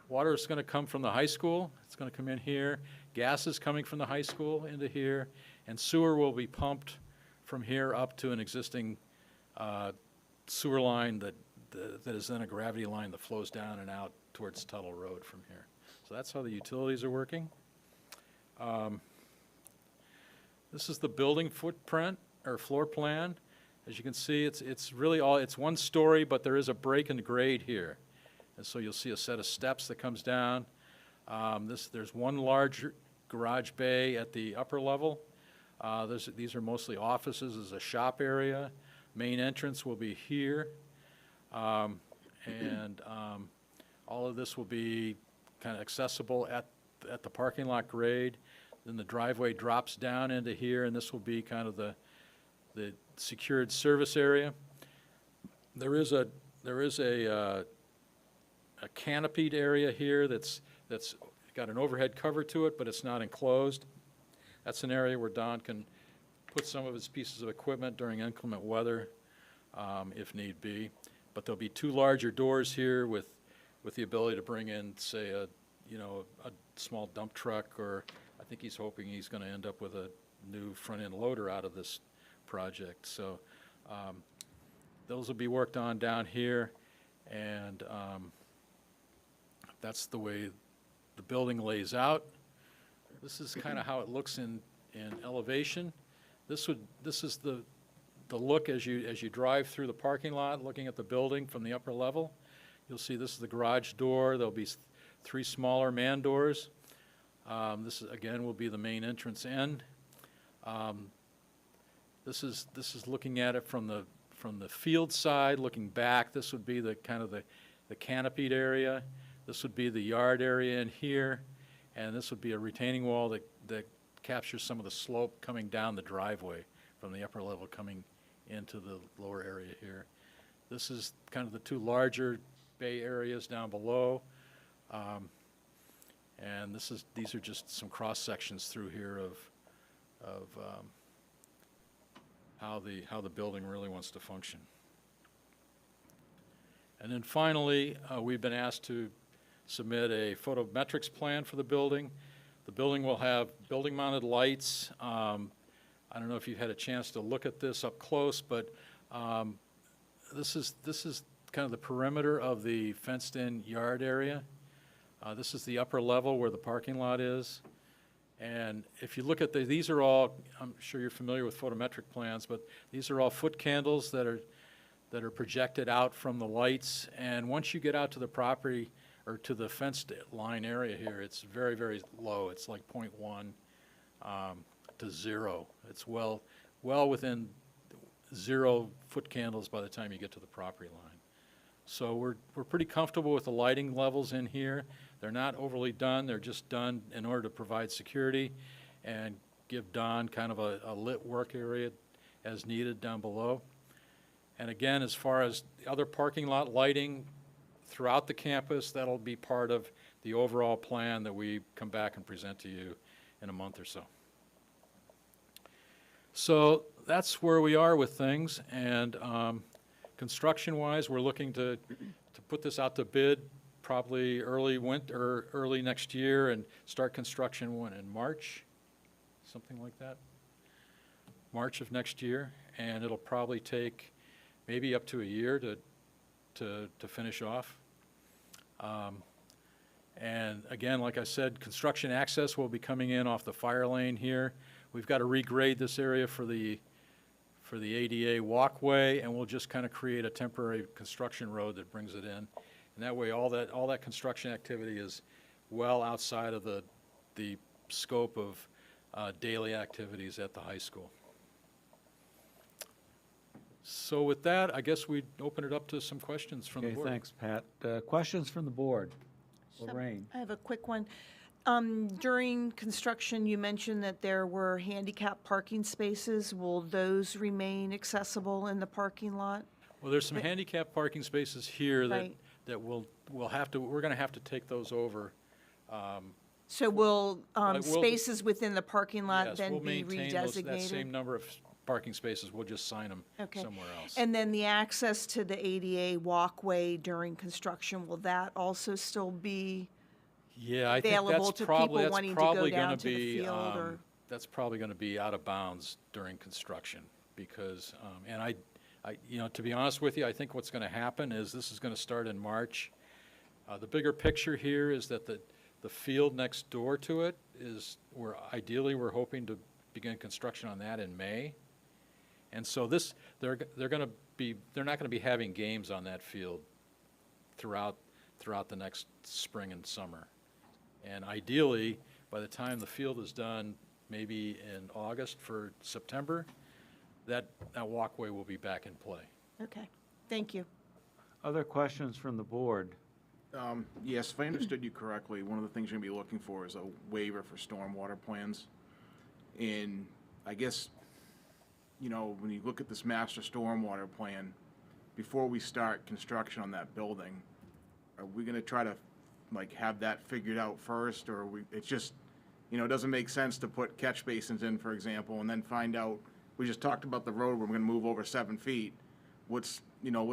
Water is going to come from the high school. It's going to come in here. Gas is coming from the high school into here. And sewer will be pumped from here up to an existing sewer line that is then a gravity line that flows down and out towards Tuttle Road from here. So that's how the utilities are working. This is the building footprint or floor plan. As you can see, it's really it's one story, but there is a break in grade here. And so you'll see a set of steps that comes down. There's one large garage bay at the upper level. These are mostly offices. There's a shop area. Main entrance will be here. All of this will be kind of accessible at the parking lot grade. Then the driveway drops down into here, and this will be kind of the secured service area. There is a canopied area here that's got an overhead cover to it, but it's not enclosed. That's an area where Don can put some of his pieces of equipment during inclement weather, if need be. But there'll be two larger doors here with the ability to bring in, say, a small dump truck, or I think he's hoping he's going to end up with a new front-end loader out of this project. So those will be worked on down here, and that's the way the building lays out. This is kind of how it looks in elevation. This is the look as you drive through the parking lot, looking at the building from the upper level. You'll see this is the garage door. There'll be three smaller man doors. This, again, will be the main entrance end. This is looking at it from the field side, looking back. This would be the kind of the canopied area. This would be the yard area in here, and this would be a retaining wall that captures some of the slope coming down the driveway from the upper level coming into the lower area here. This is kind of the two larger bay areas down below. And these are just some cross sections through here of how the building really wants to function. And then finally, we've been asked to submit a photometrics plan for the building. The building will have building-mounted lights. I don't know if you've had a chance to look at this up close, but this is kind of the perimeter of the fenced-in yard area. This is the upper level where the parking lot is. And if you look at these are all, I'm sure you're familiar with photometric plans, but these are all foot candles that are projected out from the lights. And once you get out to the property or to the fenced line area here, it's very, very low. It's like 0.1 to 0. It's well within 0 foot candles by the time you get to the property line. So we're pretty comfortable with the lighting levels in here. They're not overly done. They're just done in order to provide security and give Don kind of a lit work area as needed down below. And again, as far as the other parking lot lighting throughout the campus, that'll be part of the overall plan that we come back and present to you in a month or so. So that's where we are with things. And construction-wise, we're looking to put this out to bid probably early winter, early next year, and start construction in March, something like that. March of next year, and it'll probably take maybe up to a year to finish off. And again, like I said, construction access will be coming in off the fire lane here. We've got to regrade this area for the ADA walkway, and we'll just kind of create a temporary construction road that brings it in. And that way, all that construction activity is well outside of the scope of daily activities at the high school. So with that, I guess we'd open it up to some questions from the Okay, board. thanks, Pat. Questions from the board? So, Lorraine? I have a quick one. During construction, you mentioned that there were handicap parking spaces. Will those remain accessible in the parking lot? Well, there's some handicap parking spaces here Right. that we're going to have to take those over. So will we'll- spaces within the parking lot Yes, then we'll be maintain that same redesignated? number of parking spaces. We'll just sign them Okay. somewhere else. And then the access to the ADA walkway during construction, will that also still be? Yeah, I think available that's to probably, people wanting to go gonna down to the be, field, or- that's probably gonna be out of bounds during construction, because, and I, to be honest with you, I think what's gonna happen is this is gonna start in March. The bigger picture here is that the field next door to it is, ideally, we're hoping to begin construction on that in May. And so they're not gonna be having games on that field throughout the next spring and summer. And ideally, by the time the field is done, maybe in August for September, that walkway will be back in play. Okay, thank you. Other questions from the board? Yes, if I understood you correctly, one of the things you're gonna be looking for is a waiver for stormwater plans. And I guess, when you look at this master stormwater plan, before we start construction on that building, are we gonna try to, have that figured out first, or it's just, it doesn't make sense to put catch basins in, for example, and then find out, we just talked about the road, we're gonna move over 7 feet. What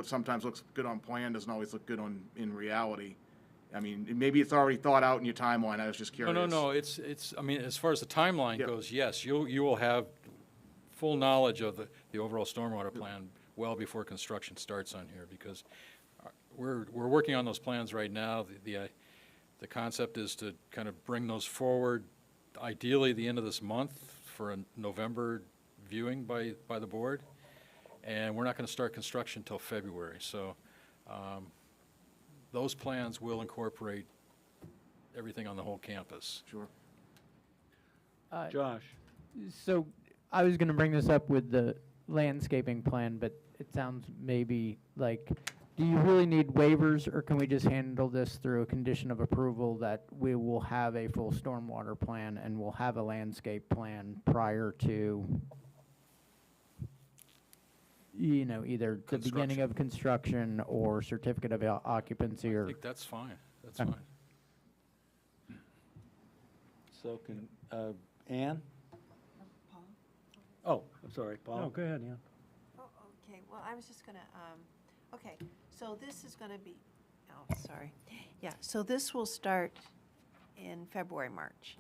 sometimes looks good on plan doesn't always look good in reality. I mean, maybe it's already thought out in your timeline, I was just curious. No, it's, as far as the timeline Yep. goes, yes, you will have full knowledge of the overall stormwater plan well before construction starts on here, because we're working on those plans right now. The concept is to kind of bring those forward, ideally the end of this month, for a November viewing by the board. And we're not going to start construction until February. So those plans will incorporate everything on the whole campus. Sure. Josh? So I was gonna bring this up with the landscaping plan, but it sounds maybe like, do you really need waivers, or can we just handle this through a condition of approval that we will have a full stormwater plan and we'll have a landscape plan prior to, you know, either the beginning of construction or certificate of occupancy I or? think that's fine, that's Okay. fine. So can, Ann? Oh, I'm sorry, Paul? No, go ahead, yeah. Oh, okay, well, I was just gonna, okay, so this is gonna be, oh, sorry. Yeah, so this will start in February, March.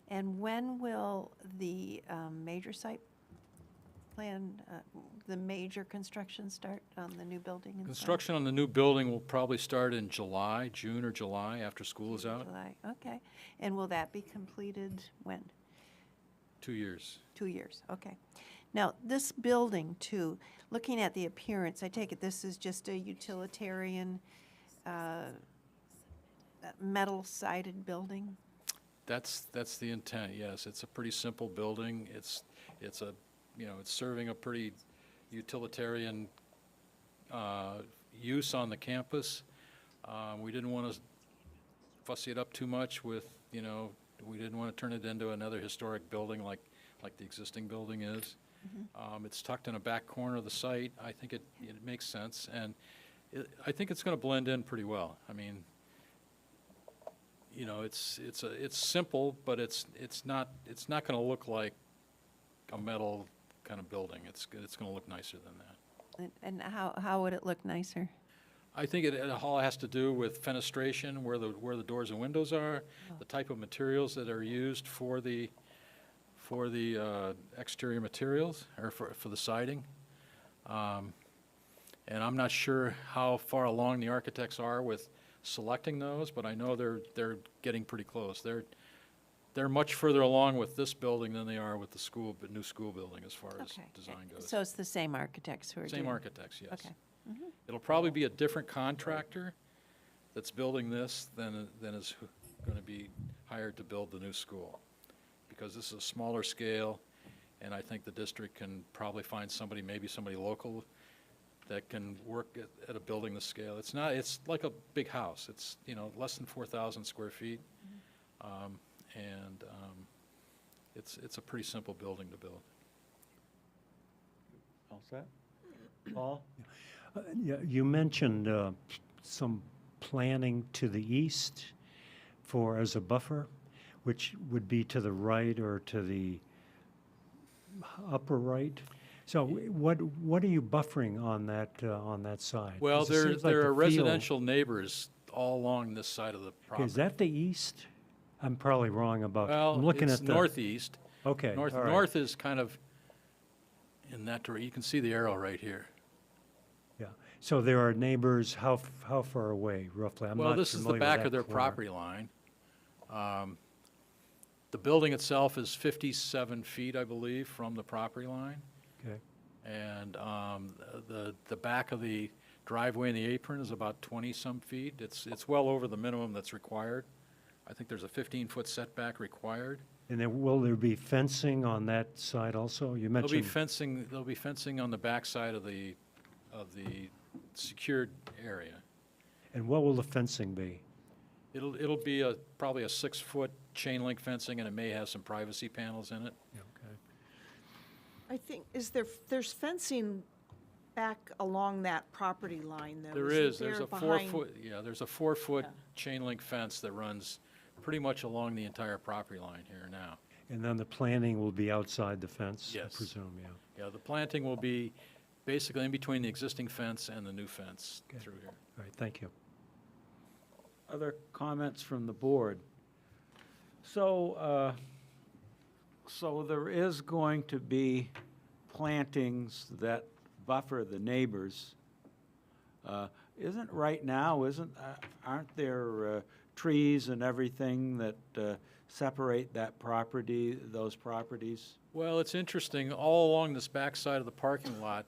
And when will the major site plan, the major construction start on the new building inside? Construction on the new building will probably start in July, June or July, after school is out. July, okay. And will that be completed when? 2 years. 2 years, okay. Now, this building too, looking at the appearance, I take it this is just a utilitarian, metal-sided building? That's the intent, yes. It's a pretty simple building. It's a, you know, it's serving a pretty utilitarian use on the campus. We didn't want to fussy it up too much with, you know, we didn't want to turn it into another historic building like the existing building is. It's tucked in a back corner of the site. I think it makes sense, and I think it's going to blend in pretty well. I mean, you know, it's simple, but it's not going to look like a metal kind of building. It's going to look nicer than that. And how would it look nicer? I think it all has to do with fenestration, where the doors and windows are, the type of materials that are used for the exterior materials, or for the siding. And I'm not sure how far along the architects are with selecting those, but I know they're getting pretty close. They're much further along with this building than they are with the new school building as far as Okay. design goes. So it's the same architects who are doing? Same architects, yes. Okay. It'll probably be a different contractor that's building this than is going to be hired to build the new school, because this is a smaller scale, and I think the district can probably find somebody, maybe somebody local, that can work at a building this scale. It's like a big house. It's, you know, less than 4,000 square feet, and it's a pretty simple building to build. All set? Paul? Yeah, you mentioned some planning to the east as a buffer, which would be to the right or to the upper right. So what are you buffering on that side? Well, 'Cause it there seems like are the field- residential neighbors all along this side of the Okay, property. is that the east? I'm probably wrong about, Well, I'm looking it's at the. northeast. Okay, all right. North is kind of in that direction. You can see the arrow right here. Yeah, so there are neighbors, how far away roughly? I'm Well, not this is the familiar with back that of their corner. property line. The building itself is 57 feet, I believe, from the property line. Okay, And the back of the driveway and the apron is about 20-some feet. It's well over the minimum that's required. I think there's a 15-foot setback required. and then will there be fencing on that side also? You There'll be mentioned, fencing on the back side of the secured area. and what will the fencing be? It'll be probably a 6-foot chain link fencing, and it may have some privacy panels in it. Okay. I think, there's fencing back along that property line, though? There isn't is, there's there, a behind- 4-foot, there's a 4-foot Yeah. chain link fence that runs pretty much along the entire property line here now. And then the planting will be outside the fence, I Yes. presume, yeah. Yeah, the planting will be basically in between the existing fence and the new fence Okay. through here. All right, thank you. Other comments from the board? So there is going to be plantings that buffer the neighbors. Aren't there trees and everything that separate that property, those properties? Well, it's interesting, all along this back side of the parking lot,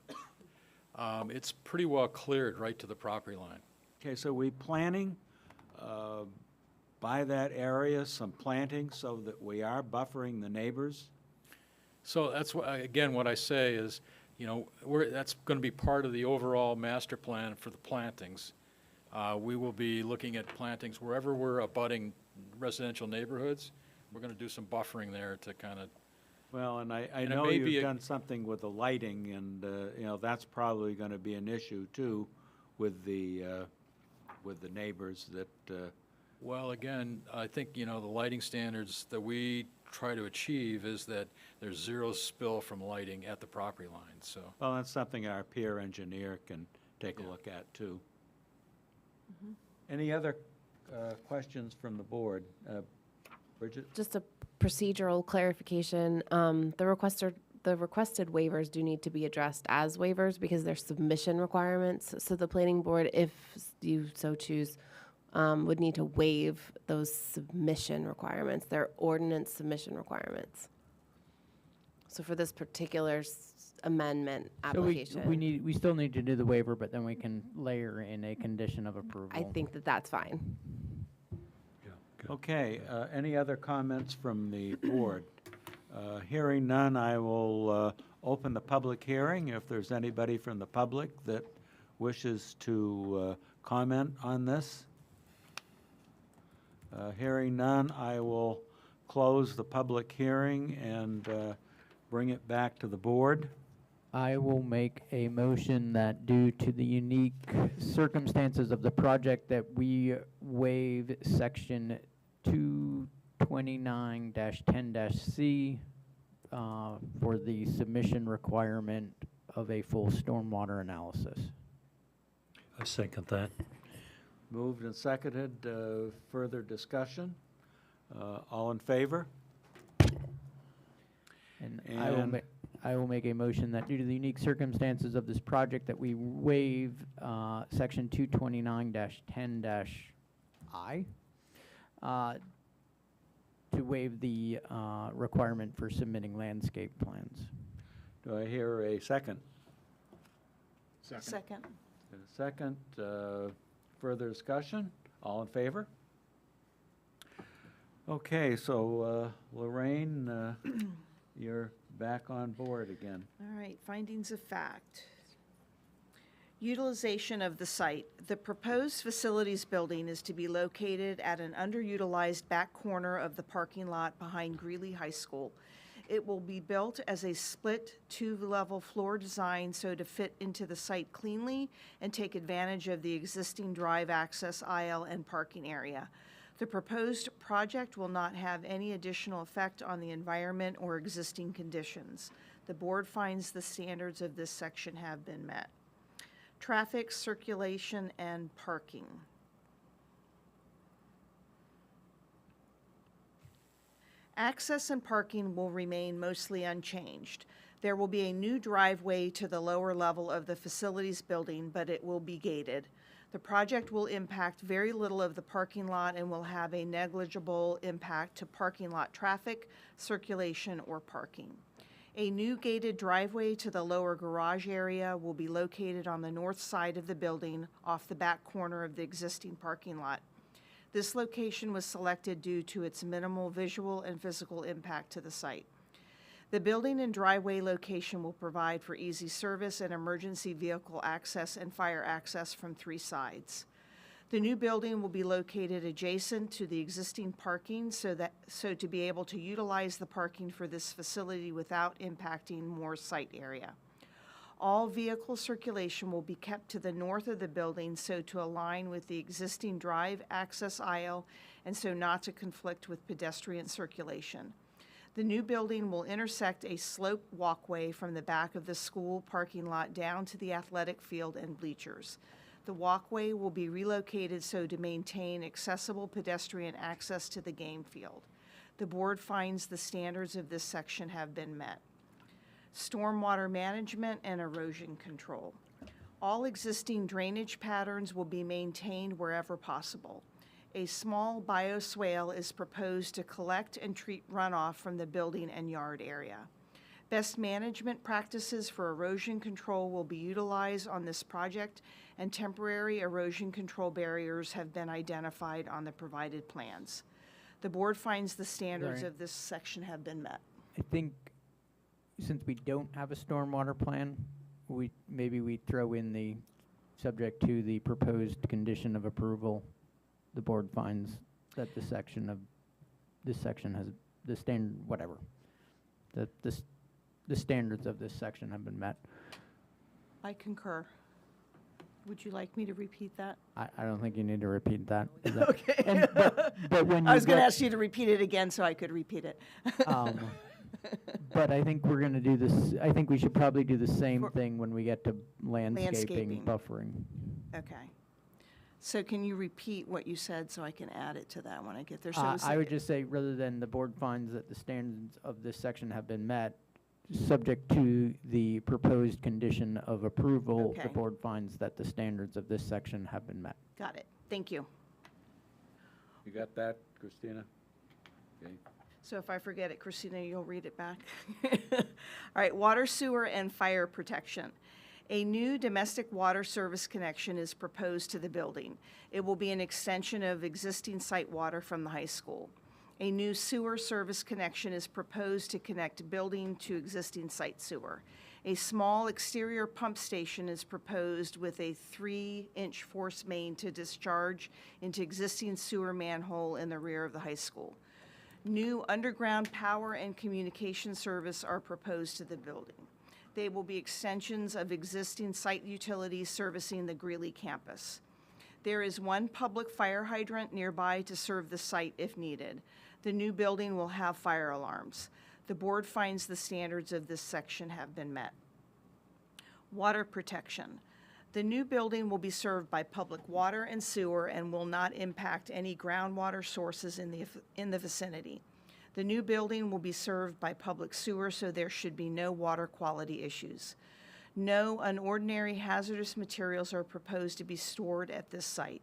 it's pretty well cleared right to the property line. Okay, so we planning by that area, some planting so that we are buffering the neighbors? So that's what, again, what I say is, you know, that's going to be part of the overall master plan for the plantings. We will be looking at plantings wherever we're abutting residential neighborhoods. We're going to do some buffering there to kind of, Well, and I And it know may be you've a- done something with the lighting, and, you know, that's probably going to be an issue, too, with the neighbors that, well, again, I think, you know, the lighting standards that we try to achieve is that there's zero spill from lighting at the property line, so. well, that's something our peer engineer can take a Yeah. look at, too. Any other questions from the board? Bridget? Just a procedural clarification, the requested waivers do need to be addressed as waivers because they're submission requirements. So the planning board, if you so choose, would need to waive those submission requirements. They're ordinance submission requirements. So for this particular amendment So application. we still need to do the waiver, but then we can layer in a condition of approval. I think that that's fine. Okay, any other comments from the board? Hearing none, I will open the public hearing. If there's anybody from the public that wishes to comment on this. Hearing none, I will close the public hearing and bring it back to the board. I will make a motion that due to the unique circumstances of the project that we waive section 229-10-C for the submission requirement of a full stormwater analysis. I second that. Moved and seconded, further discussion? All in favor? And And- I will make a motion that due to the unique circumstances of this project that we waive section 229-10-I to waive the requirement for submitting landscape plans. Do I hear a second? Second. A second, further discussion? All in favor? Okay, so Lorraine, you're back on board again. All right, findings of fact. Utilization of the site. The proposed facilities building is to be located at an underutilized back corner of the parking lot behind Greeley High School. It will be built as a split two-level floor design so to fit into the site cleanly and take advantage of the existing drive access aisle and parking area. The proposed project will not have any additional effect on the environment or existing conditions. The board finds the standards of this section have been met. Traffic, circulation, and parking. Access and parking will remain mostly unchanged. There will be a new driveway to the lower level of the facilities building, but it will be gated. The project will impact very little of the parking lot and will have a negligible impact to parking lot traffic, circulation, or parking. A new gated driveway to the lower garage area will be located on the north side of the building off the back corner of the existing parking lot. This location was selected due to its minimal visual and physical impact to the site. The building and driveway location will provide for easy service and emergency vehicle access and fire access from three sides. The new building will be located adjacent to the existing parking so to be able to utilize the parking for this facility without impacting more site area. All vehicle circulation will be kept to the north of the building so to align with the existing drive access aisle and so not to conflict with pedestrian circulation. The new building will intersect a sloped walkway from the back of the school parking lot down to the athletic field and bleachers. The walkway will be relocated so to maintain accessible pedestrian access to the game field. The board finds the standards of this section have been met. Stormwater management and erosion control. All existing drainage patterns will be maintained wherever possible. A small bioswale is proposed to collect and treat runoff from the building and yard area. Best management practices for erosion control will be utilized on this project, and temporary erosion control barriers have been identified on the provided plans. The board finds the standards Larry? of this section have been met. I think since we don't have a stormwater plan, maybe we throw in the subject to the proposed condition of approval. The board finds that this section has the standard, whatever. The standards of this section have been met. I concur. Would you like me to repeat that? I don't think you need to repeat that. Is that- Okay. and- but when I you was going to get- ask you to repeat it again so I could repeat it. But I think we're gonna do this, I think we should probably do the same For- thing when we get to landscaping, Landscaping. buffering. Okay. So can you repeat what you said so I can add it to that when I get there? So it was I would like- just say, rather than the board finds that the standards of this section have been met, subject to the proposed condition of approval, the Okay. board finds that the standards of this section have been met. Got it. Thank you. You got that, Christina? Okay. So if I forget it, Christina, you'll read it back. All right, water, sewer, and fire protection. A new domestic water service connection is proposed to the building. It will be an extension of existing site water from the high school. A new sewer service connection is proposed to connect building to existing site sewer. A small exterior pump station is proposed with a 3-inch force main to discharge into existing sewer manhole in the rear of the high school. New underground power and communication service are proposed to the building. They will be extensions of existing site utilities servicing the Greeley campus. There is one public fire hydrant nearby to serve the site if needed. The new building will have fire alarms. The board finds the standards of this section have been met. Water protection. The new building will be served by public water and sewer and will not impact any groundwater sources in the vicinity. The new building will be served by public sewer, so there should be no water quality issues. No unordinary hazardous materials are proposed to be stored at this site.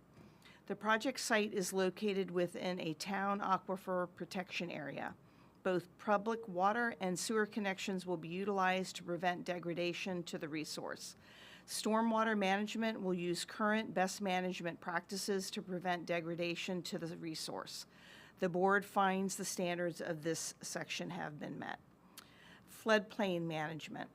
The project site is located within a town aquifer protection area. Both public water and sewer connections will be utilized to prevent degradation to the resource. Stormwater management will use current best management practices to prevent degradation to the resource. The board finds the standards of this section have been met. Floodplain management.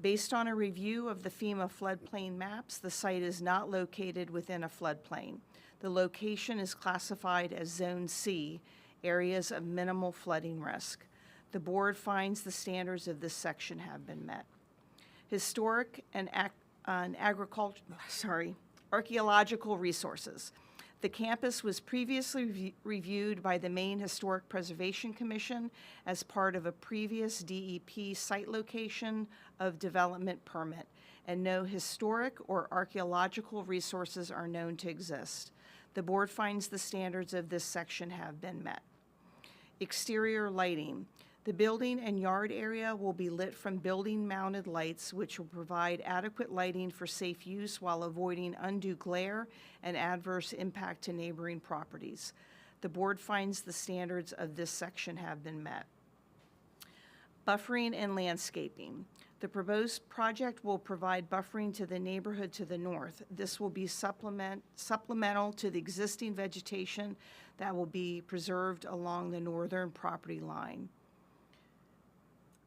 Based on a review of the FEMA floodplain maps, the site is not located within a floodplain. The location is classified as Zone C, areas of minimal flooding risk. The board finds the standards of this section have been met. Historic and archaeological resources. The campus was previously reviewed by the Maine Historic Preservation Commission as part of a previous DEP site location of development permit, and no historic or archaeological resources are known to exist. The board finds the standards of this section have been met. Exterior lighting. The building and yard area will be lit from building-mounted lights, which will provide adequate lighting for safe use while avoiding undue glare and adverse impact to neighboring properties. The board finds the standards of this section have been met. Buffering and landscaping. The proposed project will provide buffering to the neighborhood to the north. This will be supplemental to the existing vegetation that will be preserved along the northern property line.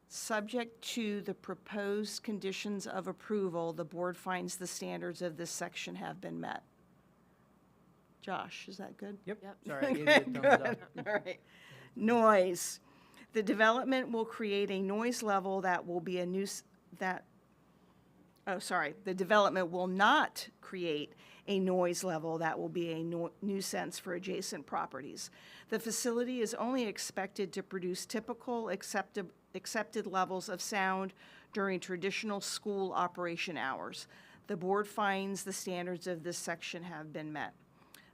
Subject to the proposed conditions of approval, the board finds the standards of this section have been met. Josh, is that good? Yep. Yep. Sorry, I gave you a thumbs up. Good. All right. Noise. The development will create a noise level that will be the development will not create a noise level that will be a nuisance for adjacent properties. The facility is only expected to produce typical accepted levels of sound during traditional school operation hours. The board finds the standards of this section have been met.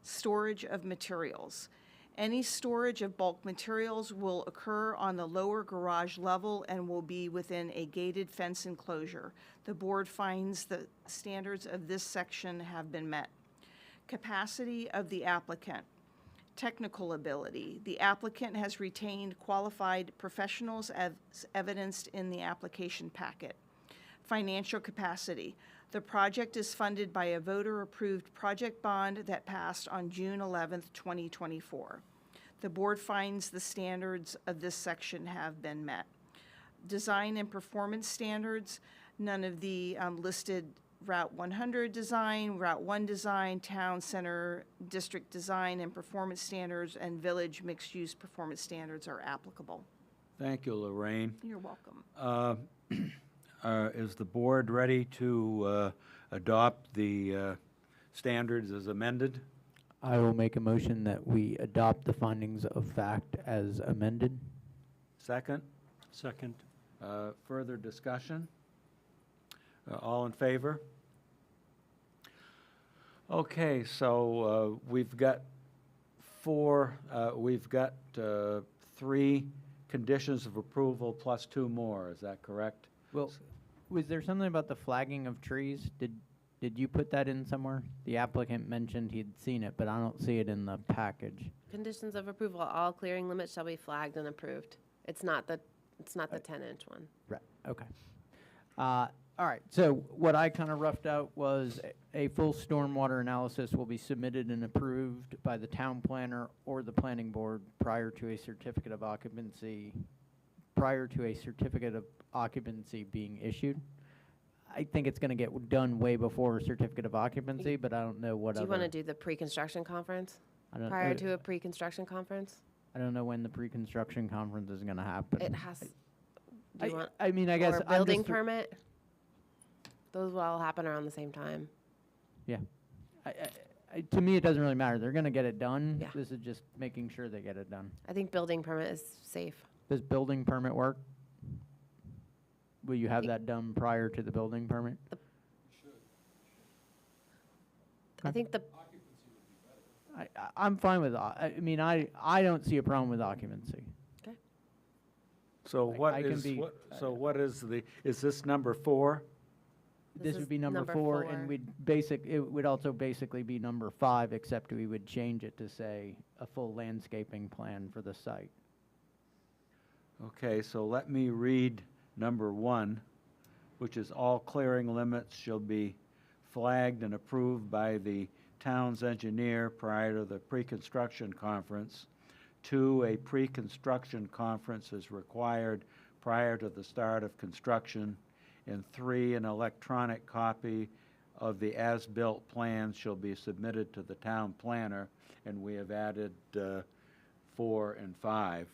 Storage of materials. Any storage of bulk materials will occur on the lower garage level and will be within a gated fence enclosure. The board finds the standards of this section have been met. Capacity of the applicant. Technical ability. The applicant has retained qualified professionals as evidenced in the application packet. Financial capacity. The project is funded by a voter-approved project bond that passed on June 11th, 2024. The board finds the standards of this section have been met. Design and performance standards, none of the listed Route 100 design, Route 1 design, town center district design and performance standards, and village mixed-use performance standards are applicable. Thank you, Lorraine. You're welcome. Is the board ready to adopt the standards as amended? I will make a motion that we adopt the findings of fact as amended. Second? Second. Further discussion? All in favor? Okay, so we've got three conditions of approval plus two more, is that correct? Well, was there something about the flagging of trees? Did you put that in somewhere? The applicant mentioned he'd seen it, but I don't see it in the package. Conditions of approval, all clearing limits shall be flagged and approved. It's not the 10-inch one. Right, okay. All right, so what I kind of roughed out was a full stormwater analysis will be submitted and approved by the town planner or the planning board prior to a certificate of occupancy being issued. I think it's going to get done way before a certificate of occupancy, but I don't know what Do you other. want to do the pre-construction conference? I don't- Prior to a pre-construction conference? I don't know when the pre-construction conference is going to happen. It has, do you want, I mean, I guess or a I'm building just- permit? Those will all happen around the same time. Yeah. To me, it doesn't really matter. They're going to get it done. Yeah. This is just making sure they get it done. I think building permit is safe. Does building permit work? Will you have that done prior to the building permit? I think the, I'm fine with, I mean, I don't see a problem with occupancy. So what I can is, be- what is is this number 4? This is would be number number 4, four. and it would also basically be number 5, except we would change it to say a full landscaping plan for the site. Okay, so let me read number 1, which is all clearing limits shall be flagged and approved by the town's engineer prior to the pre-construction conference. 2, a pre-construction conference is required prior to the start of construction. And 3, an electronic copy of the as-built plans shall be submitted to the town planner, and we have added 4 and 5.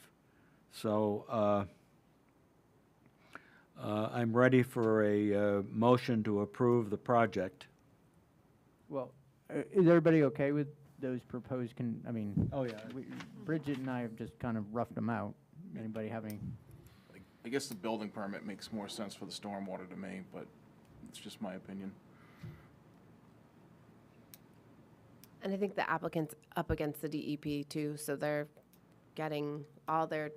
So I'm ready for a motion to approve the project. Well, is everybody okay with those proposed Oh, yeah. Bridget and I have just kind of roughed them out. Anybody have any? I guess the building permit makes more sense for the stormwater to me, but it's just my opinion. and I think the applicant's up against the DEP too, so they're getting all their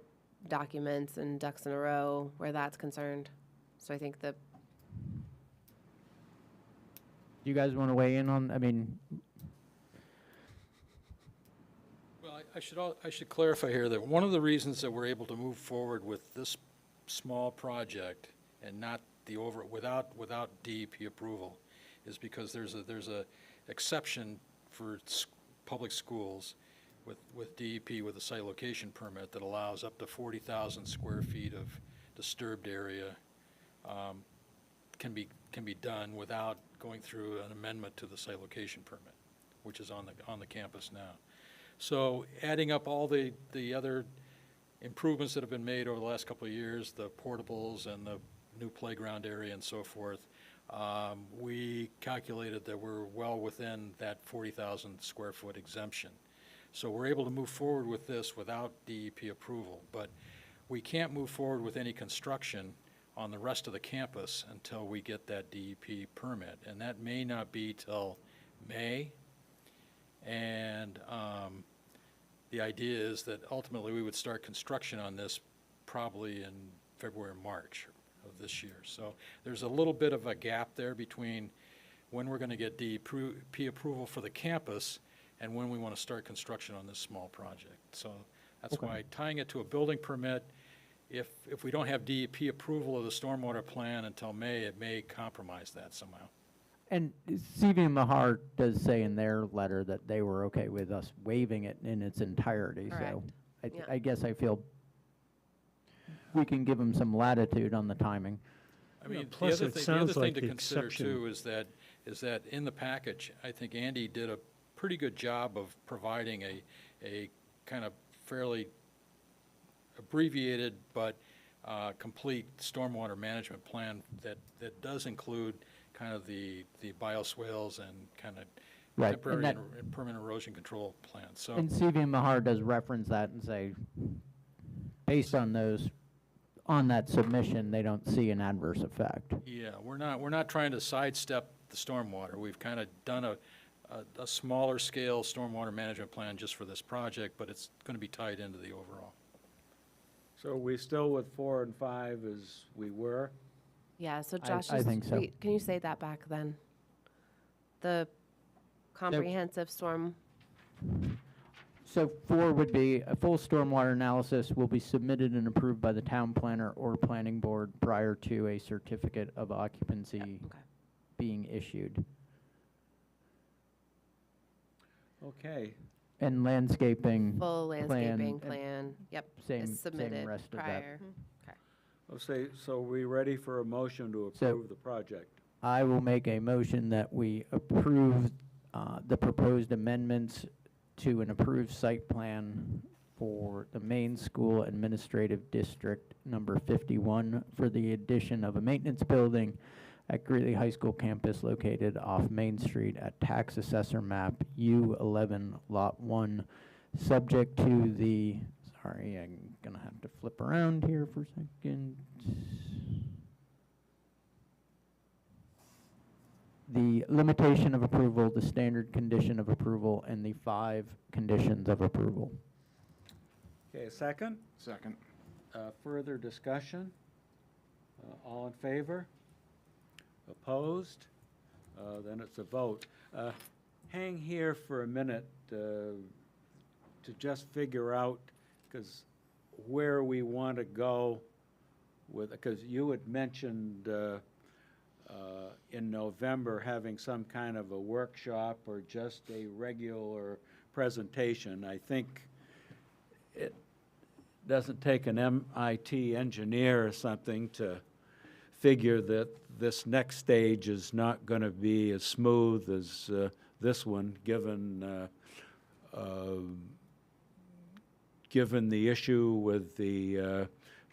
documents and ducks in a row where that's concerned. So I think the, Do you guys want to weigh in on, Well, I should clarify here that one of the reasons that we're able to move forward with this small project and not without DEP approval is because there's a exception for public schools with DEP with a site location permit that allows up to 40,000 square feet of disturbed area can be done without going through an amendment to the site location permit, which is on the campus now. So adding up all the other improvements that have been made over the last couple of years, the portables and the new playground area and so forth, we calculated that we're well within that 40,000 square foot exemption. So we're able to move forward with this without DEP approval, but we can't move forward with any construction on the rest of the campus until we get that DEP permit, and that may not be till May. And the idea is that ultimately we would start construction on this probably in February or March of this year. So there's a little bit of a gap there between when we're going to get DEP approval for the campus and when we want to start construction on this small project. So that's why tying it to a building permit, if we don't have DEP approval of the stormwater plan until May, it may compromise that somehow. And CV Mahar does say in their letter that they were okay with us waiving it in its entirety, so Correct. Yeah. I guess I feel we can give them some latitude on the timing. I mean, the plus other it thing, sounds like to the consider exception- too is that in the package, I think Andy did a pretty good job of providing a kind of fairly abbreviated but complete stormwater management plan that does include kind of the bioswales and kind of Right, and temporary that- and permanent erosion control plans. So, And CV Mahar does reference that and say, based on those, on that submission, they don't see an adverse effect. yeah, we're not trying to sidestep the stormwater. We've kind of done a smaller scale stormwater management plan just for this project, but it's going to be tied into the overall. So are we still with 4 and 5 as we were? Yeah, so Josh, I just think so. can you say that back then? The comprehensive storm, So 4 would be, a full stormwater analysis will be submitted and approved by the town planner or planning board prior to a certificate of occupancy okay. being issued. Okay, And landscaping, Full landscaping and plan, yep, same, is same submitted rest of that. prior. let's say, so are we ready for a motion to So- approve the project? I will make a motion that we approve the proposed amendments to an approved site plan for the main school administrative district number 51 for the addition of a maintenance building at Greeley High School campus located off Main Street at tax assessor map U11 Lot 1, subject to the, sorry, I'm gonna have to flip around here for a second. The limitation of approval, the standard condition of approval, and the 5 conditions of approval. Okay, a second? Second. Further discussion? All in favor? Opposed? Then it's a vote. Hang here for a minute to just figure out, because where we want to go with, because you had mentioned in November having some kind of a workshop or just a regular presentation. I think it doesn't take an MIT engineer or something to figure that this next stage is not going to be as smooth as this one, given given the issue with the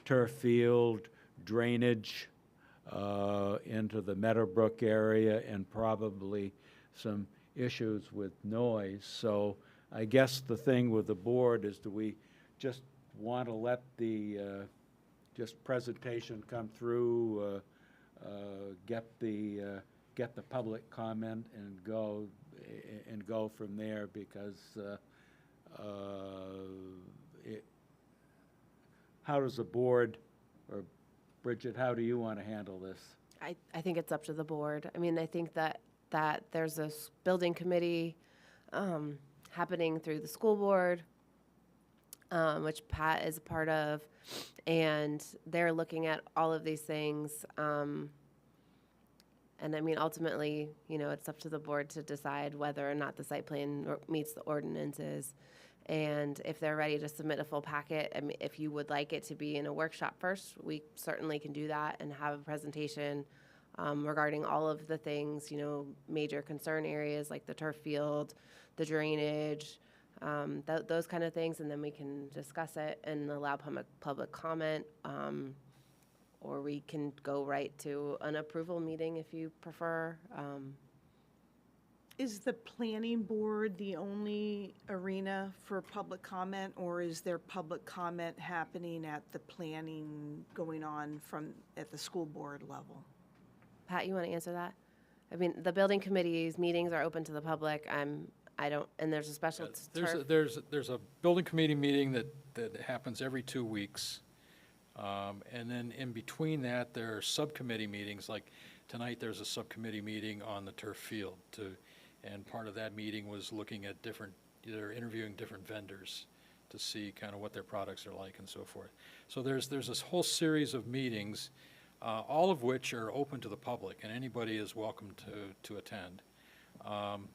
turf field, drainage into the Meadowbrook area, and probably some issues with noise. So I guess the thing with the board is, do we just want to let the just presentation come through, get the public comment and go from there, because how does the board, or Bridget, how do you want to handle this? I think it's up to the board. I mean, I think that there's this building committee happening through the school board, which Pat is a part of, and they're looking at all of these things. And I mean, ultimately, it's up to the board to decide whether or not the site plan meets the ordinances. And if they're ready to submit a full packet, I mean, if you would like it to be in a workshop first, we certainly can do that and have a presentation regarding all of the things, major concern areas like the turf field, the drainage, those kind of things, and then we can discuss it and allow public comment, or we can go right to an approval meeting if you prefer. Is the planning board the only arena for public comment, or is there public comment happening at the planning going on at the school board level? Pat, you want to answer that? I mean, the building committee's meetings are open to the public. And there's a special turf. There's a building committee meeting that happens every 2 weeks. And then in between that, there are subcommittee meetings, like tonight there's a subcommittee meeting on the turf field to And part of that meeting was looking at they're interviewing different vendors to see kind of what their products are like and so forth. So there's this whole series of meetings, all of which are open to the public, and anybody is welcome to attend.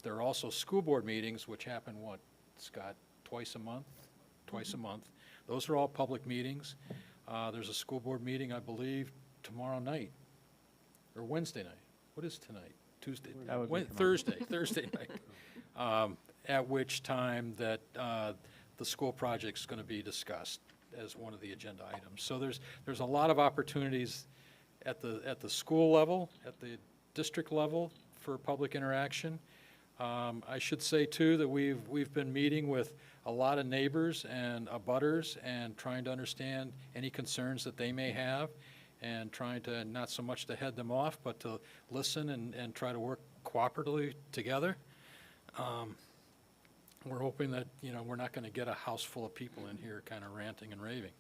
There are also school board meetings, which happen, what, Scott, twice a month? Twice a month. Those are all public meetings. There's a school board meeting, I believe, tomorrow night, or Wednesday night. What is tonight? Tuesday? That would be tomorrow. Thursday night. At which time that the school project's going to be discussed as one of the agenda items. So there's a lot of opportunities at the school level, at the district level for public interaction. I should say too that we've been meeting with a lot of neighbors and abutters and trying to understand any concerns that they may have, and trying to not so much to head them off, but to listen and try to work cooperatively together. We're hoping that, we're not going to get a house full of people in here kind of ranting and raving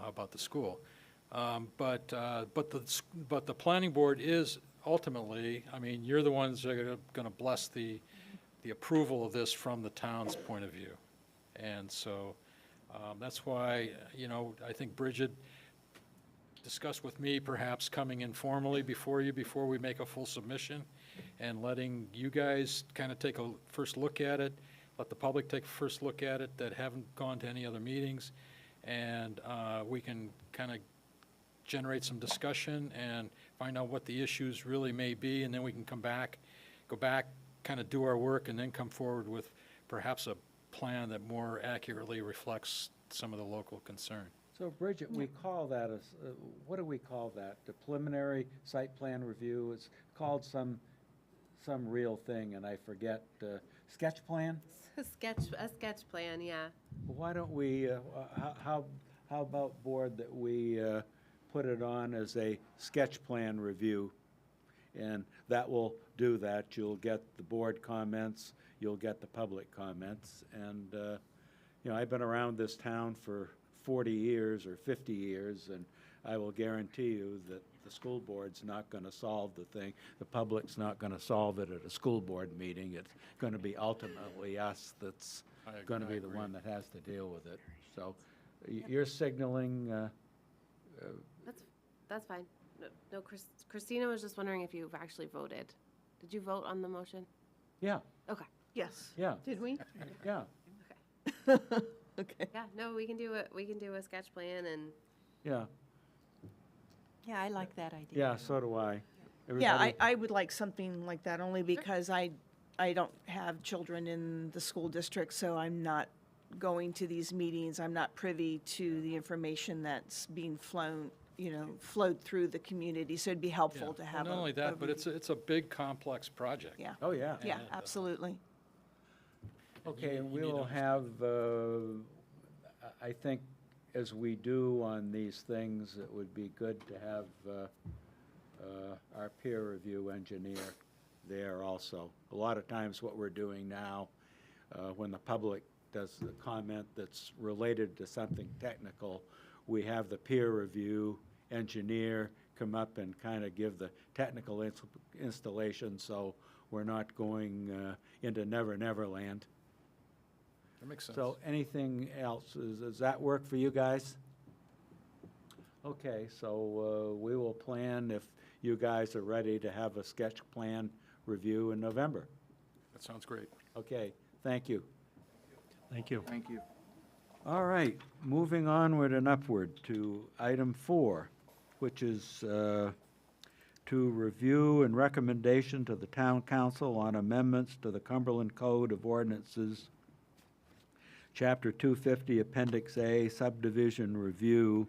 about the school. But the planning board is ultimately, you're the ones that are going to bless the approval of this from the town's point of view. And so that's why, I think Bridget discussed with me perhaps coming informally before we make a full submission, and letting you guys kind of take a first look at it, let the public take a first look at it that haven't gone to any other meetings, and we can kind of generate some discussion and find out what the issues really may be, and then we can go back, kind of do our work, and then come forward with perhaps a plan that more accurately reflects some of the local concern. So Bridget, we call that what do we call that? The preliminary site plan review? It's called some real thing, and I forget. Sketch plan? A sketch plan, yeah. Why don't we, how about, board, that we put it on as a sketch plan review? And that will do that. You'll get the board comments, you'll get the public comments. And, I've been around this town for 40 years or 50 years, and I will guarantee you that the school board's not going to solve the thing. The public's not going to solve it at a school board meeting. It's going to be ultimately us that's going to be the one that has to deal with it. So you're signaling, That's fine. No, Christina was just wondering if you've actually voted. Did you vote on the motion? yeah, Okay. Yes. yeah, Did we? yeah, Okay. Yeah, no, we can do a sketch plan, and yeah, Yeah, I like that idea. yeah, so do I. Yeah, Everybody- I would like something like that, only because I don't have children in the school district, so I'm not going to these meetings. I'm not privy to the information that's being flowed through the community, so it'd be helpful to have Not only that, but review. it's a big, complex project. Yeah, Oh, yeah. yeah, And, absolutely. Okay, and you need we'll to- have, I think, as we do on these things, it would be good to have our peer review engineer there also. A lot of times what we're doing now, when the public does the comment that's related to something technical, we have the peer review engineer come up and kind of give the technical installation, so we're not going into Never Land. That makes sense. So anything else? Does that work for you guys? Okay, so we will plan if you guys are ready to have a sketch plan review in November. That sounds great. Okay, thank you. Thank you. Thank you. All right, moving onward and upward to item 4, which is to review and recommendation to the town council on amendments to the Cumberland Code of Ordinances, Chapter 250, Appendix A, Subdivision Review,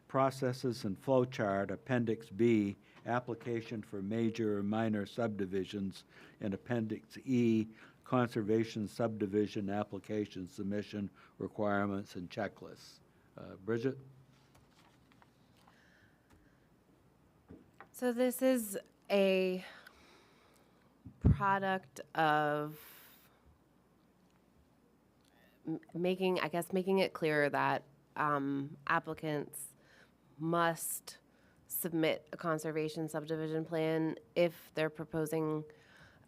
Processes and Flow Chart, Appendix B, Application for Major or Minor Subdivisions, and Appendix E, Conservation Subdivision Application Submission Requirements and Checklists. Bridget? so this is a product of making it clear that applicants must submit a conservation subdivision plan if they're proposing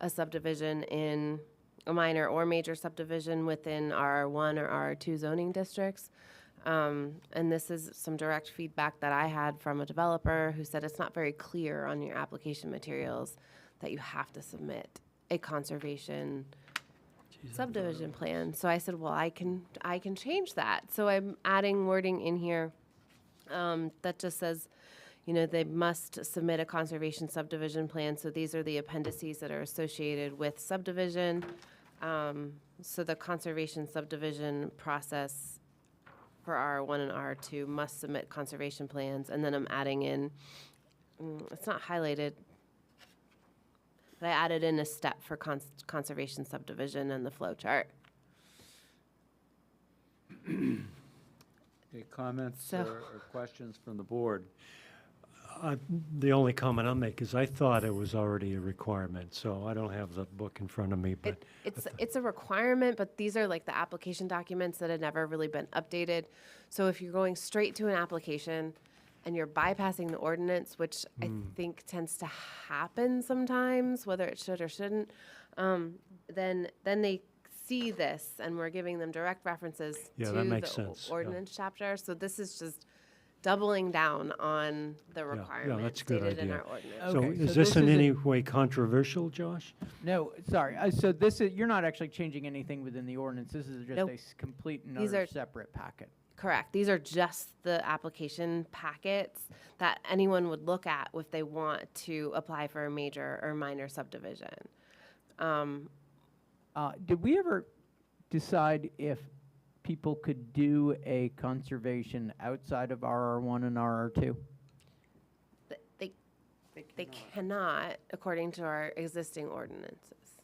a subdivision in a minor or major subdivision within R1 or R2 zoning districts. And this is some direct feedback that I had from a developer who said it's not very clear on your application materials that you have to submit a conservation subdivision plan. So I said, well, I can change that. So I'm adding wording in here that just says, you know, they must submit a conservation subdivision plan. So these are the appendices that are associated with subdivision. So the conservation subdivision process for R1 and R2 must submit conservation plans. And then I'm adding in, it's not highlighted, but I added in a step for conservation subdivision and the flow chart. Any comments So- or questions from the board? The only comment I'll make is I thought it was already a requirement, so I don't have the book in front of me, but It's a requirement, but these are like the application documents that had never really been updated. So if you're going straight to an application and you're bypassing the ordinance, which I think tends to happen sometimes, whether it should or shouldn't, then they see this and we're giving them direct references Yeah, to that makes the sense, yeah. ordinance chapter. So this is just doubling down on the that's requirements a good stated in idea. our ordinance. So Okay, is so this this in is a- any way controversial, Josh? No, sorry. So this is, you're not actually changing anything within the ordinance. This is just Nope. a complete These another are- separate packet. Correct. These are just the application packets that anyone would look at if they want to apply for a major or minor subdivision. Did we ever decide if people could do a conservation outside of RR1 and RR2? They cannot, according to our existing ordinances.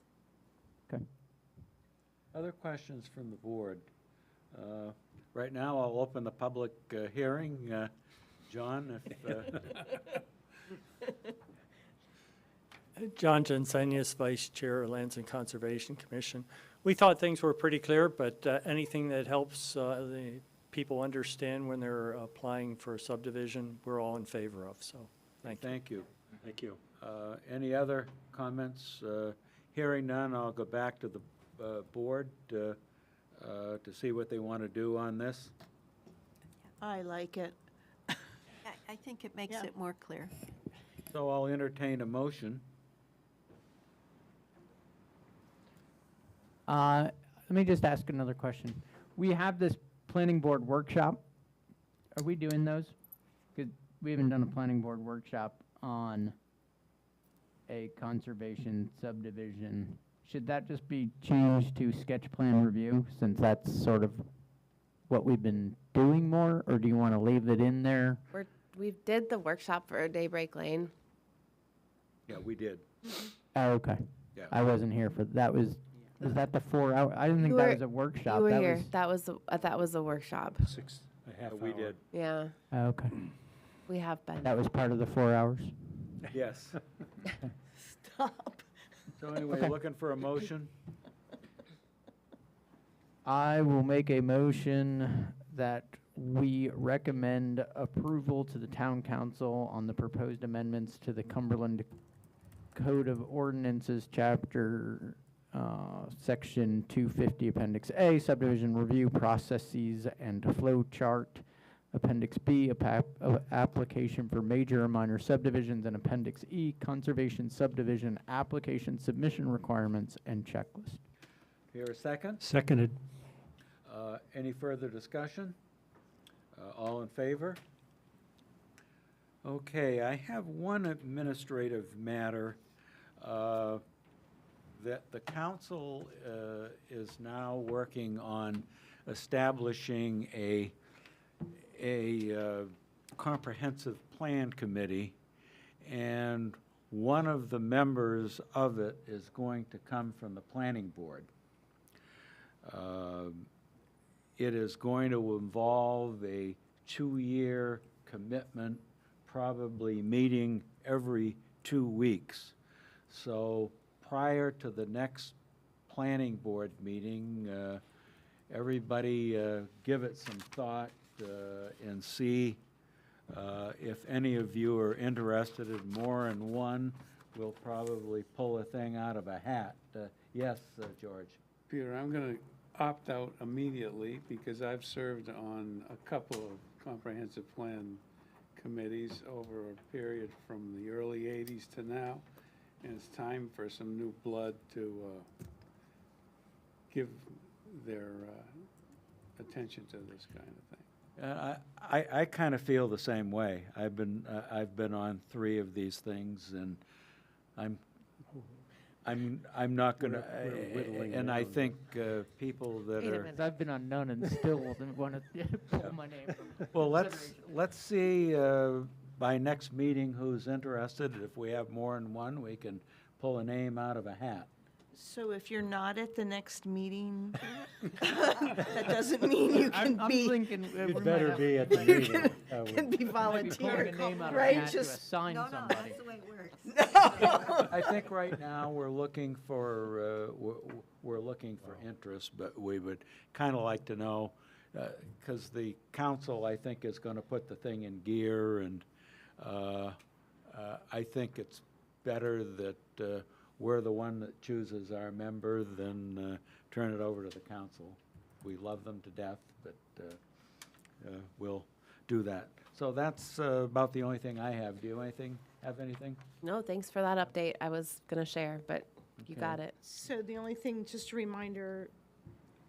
Okay. Other questions from the board? Right now, I'll open the public hearing. John, if, John Jensenius, Vice Chair, Lands and Conservation Commission. We thought things were pretty clear, but anything that helps the people understand when they're applying for a subdivision, we're all in favor of, so thank you. thank you. Thank you. Any other comments? Hearing none, I'll go back to the board to see what they want to do on this. I like it. I think it makes Yeah. it more clear. So I'll entertain a motion. Let me just ask another question. We have this planning board workshop. Are we doing those? Because we haven't done a planning board workshop on a conservation subdivision. Should that just be changed to sketch plan review, since that's sort of what we've been doing more? Or do you want to leave it in there? We did the workshop for Daybreak Lane. Yeah, we did. Oh, okay. Yeah. I wasn't here for, that was that the 4 hour? I didn't think that was a workshop. You were That here. was- That was a workshop. 6.5 We hour. did. Yeah, Oh, okay. we have been. That was part of the 4 hours? Yes. Stop. So anyway, Okay. looking for a motion? I will make a motion that we recommend approval to the town council on the proposed amendments to the Cumberland Code of Ordinances, Chapter, Section 250, Appendix A, subdivision review processes and flow chart. Appendix B, application for major or minor subdivisions, and Appendix E, conservation subdivision application submission requirements and checklist. Here a second? Seconded. Any further discussion? All in favor? Okay, I have one administrative matter that the council is now working on establishing a comprehensive plan committee, and one of the members of it is going to come from the planning board. It is going to involve a 2-year commitment, probably meeting every 2 weeks. So prior to the next planning board meeting, everybody give it some thought and see if any of you are interested in more than one we'll probably pull a thing out of a hat. Yes, George? Peter, I'm going to opt out immediately because I've served on a couple of comprehensive plan committees over a period from the early 80s to now, and it's time for some new blood to give their attention to this kind of thing. I kind of feel the same way. I've been on 3 of these things, and I'm not gonna, We're whittling and I down. think people that Wait a are. minute. I've been on none and still want to pull my name from Well, consideration. let's see by next meeting who's interested. If we have more than one, we can pull a name out of a hat. So if you're not at the next meeting, that doesn't mean you can I'm be, thinking You'd better be at the meeting. can be Might be pulling a volunteer, name out of a right? hat to Just, assign somebody. the way it works. I think right now we're looking for interest, but we would kind of like to know, because the council, I think, is going to put the thing in gear, and I think it's better that we're the one that chooses our member than turn it over to the council. We love them to death, but we'll do that. So that's about the only thing I have. Do you have anything? No, thanks for that update. I was going to share, but you Okay. got it. so the only thing, just a reminder,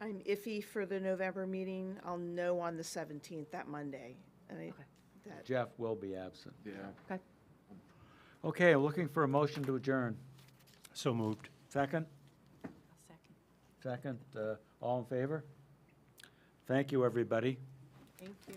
I'm iffy for the November meeting. I'll know on the 17th, that Monday. And that, Jeff will be absent. Yeah. Okay. Okay, looking for a motion to adjourn. So moved. Second? Second, all in favor? Thank you, everybody. thank you.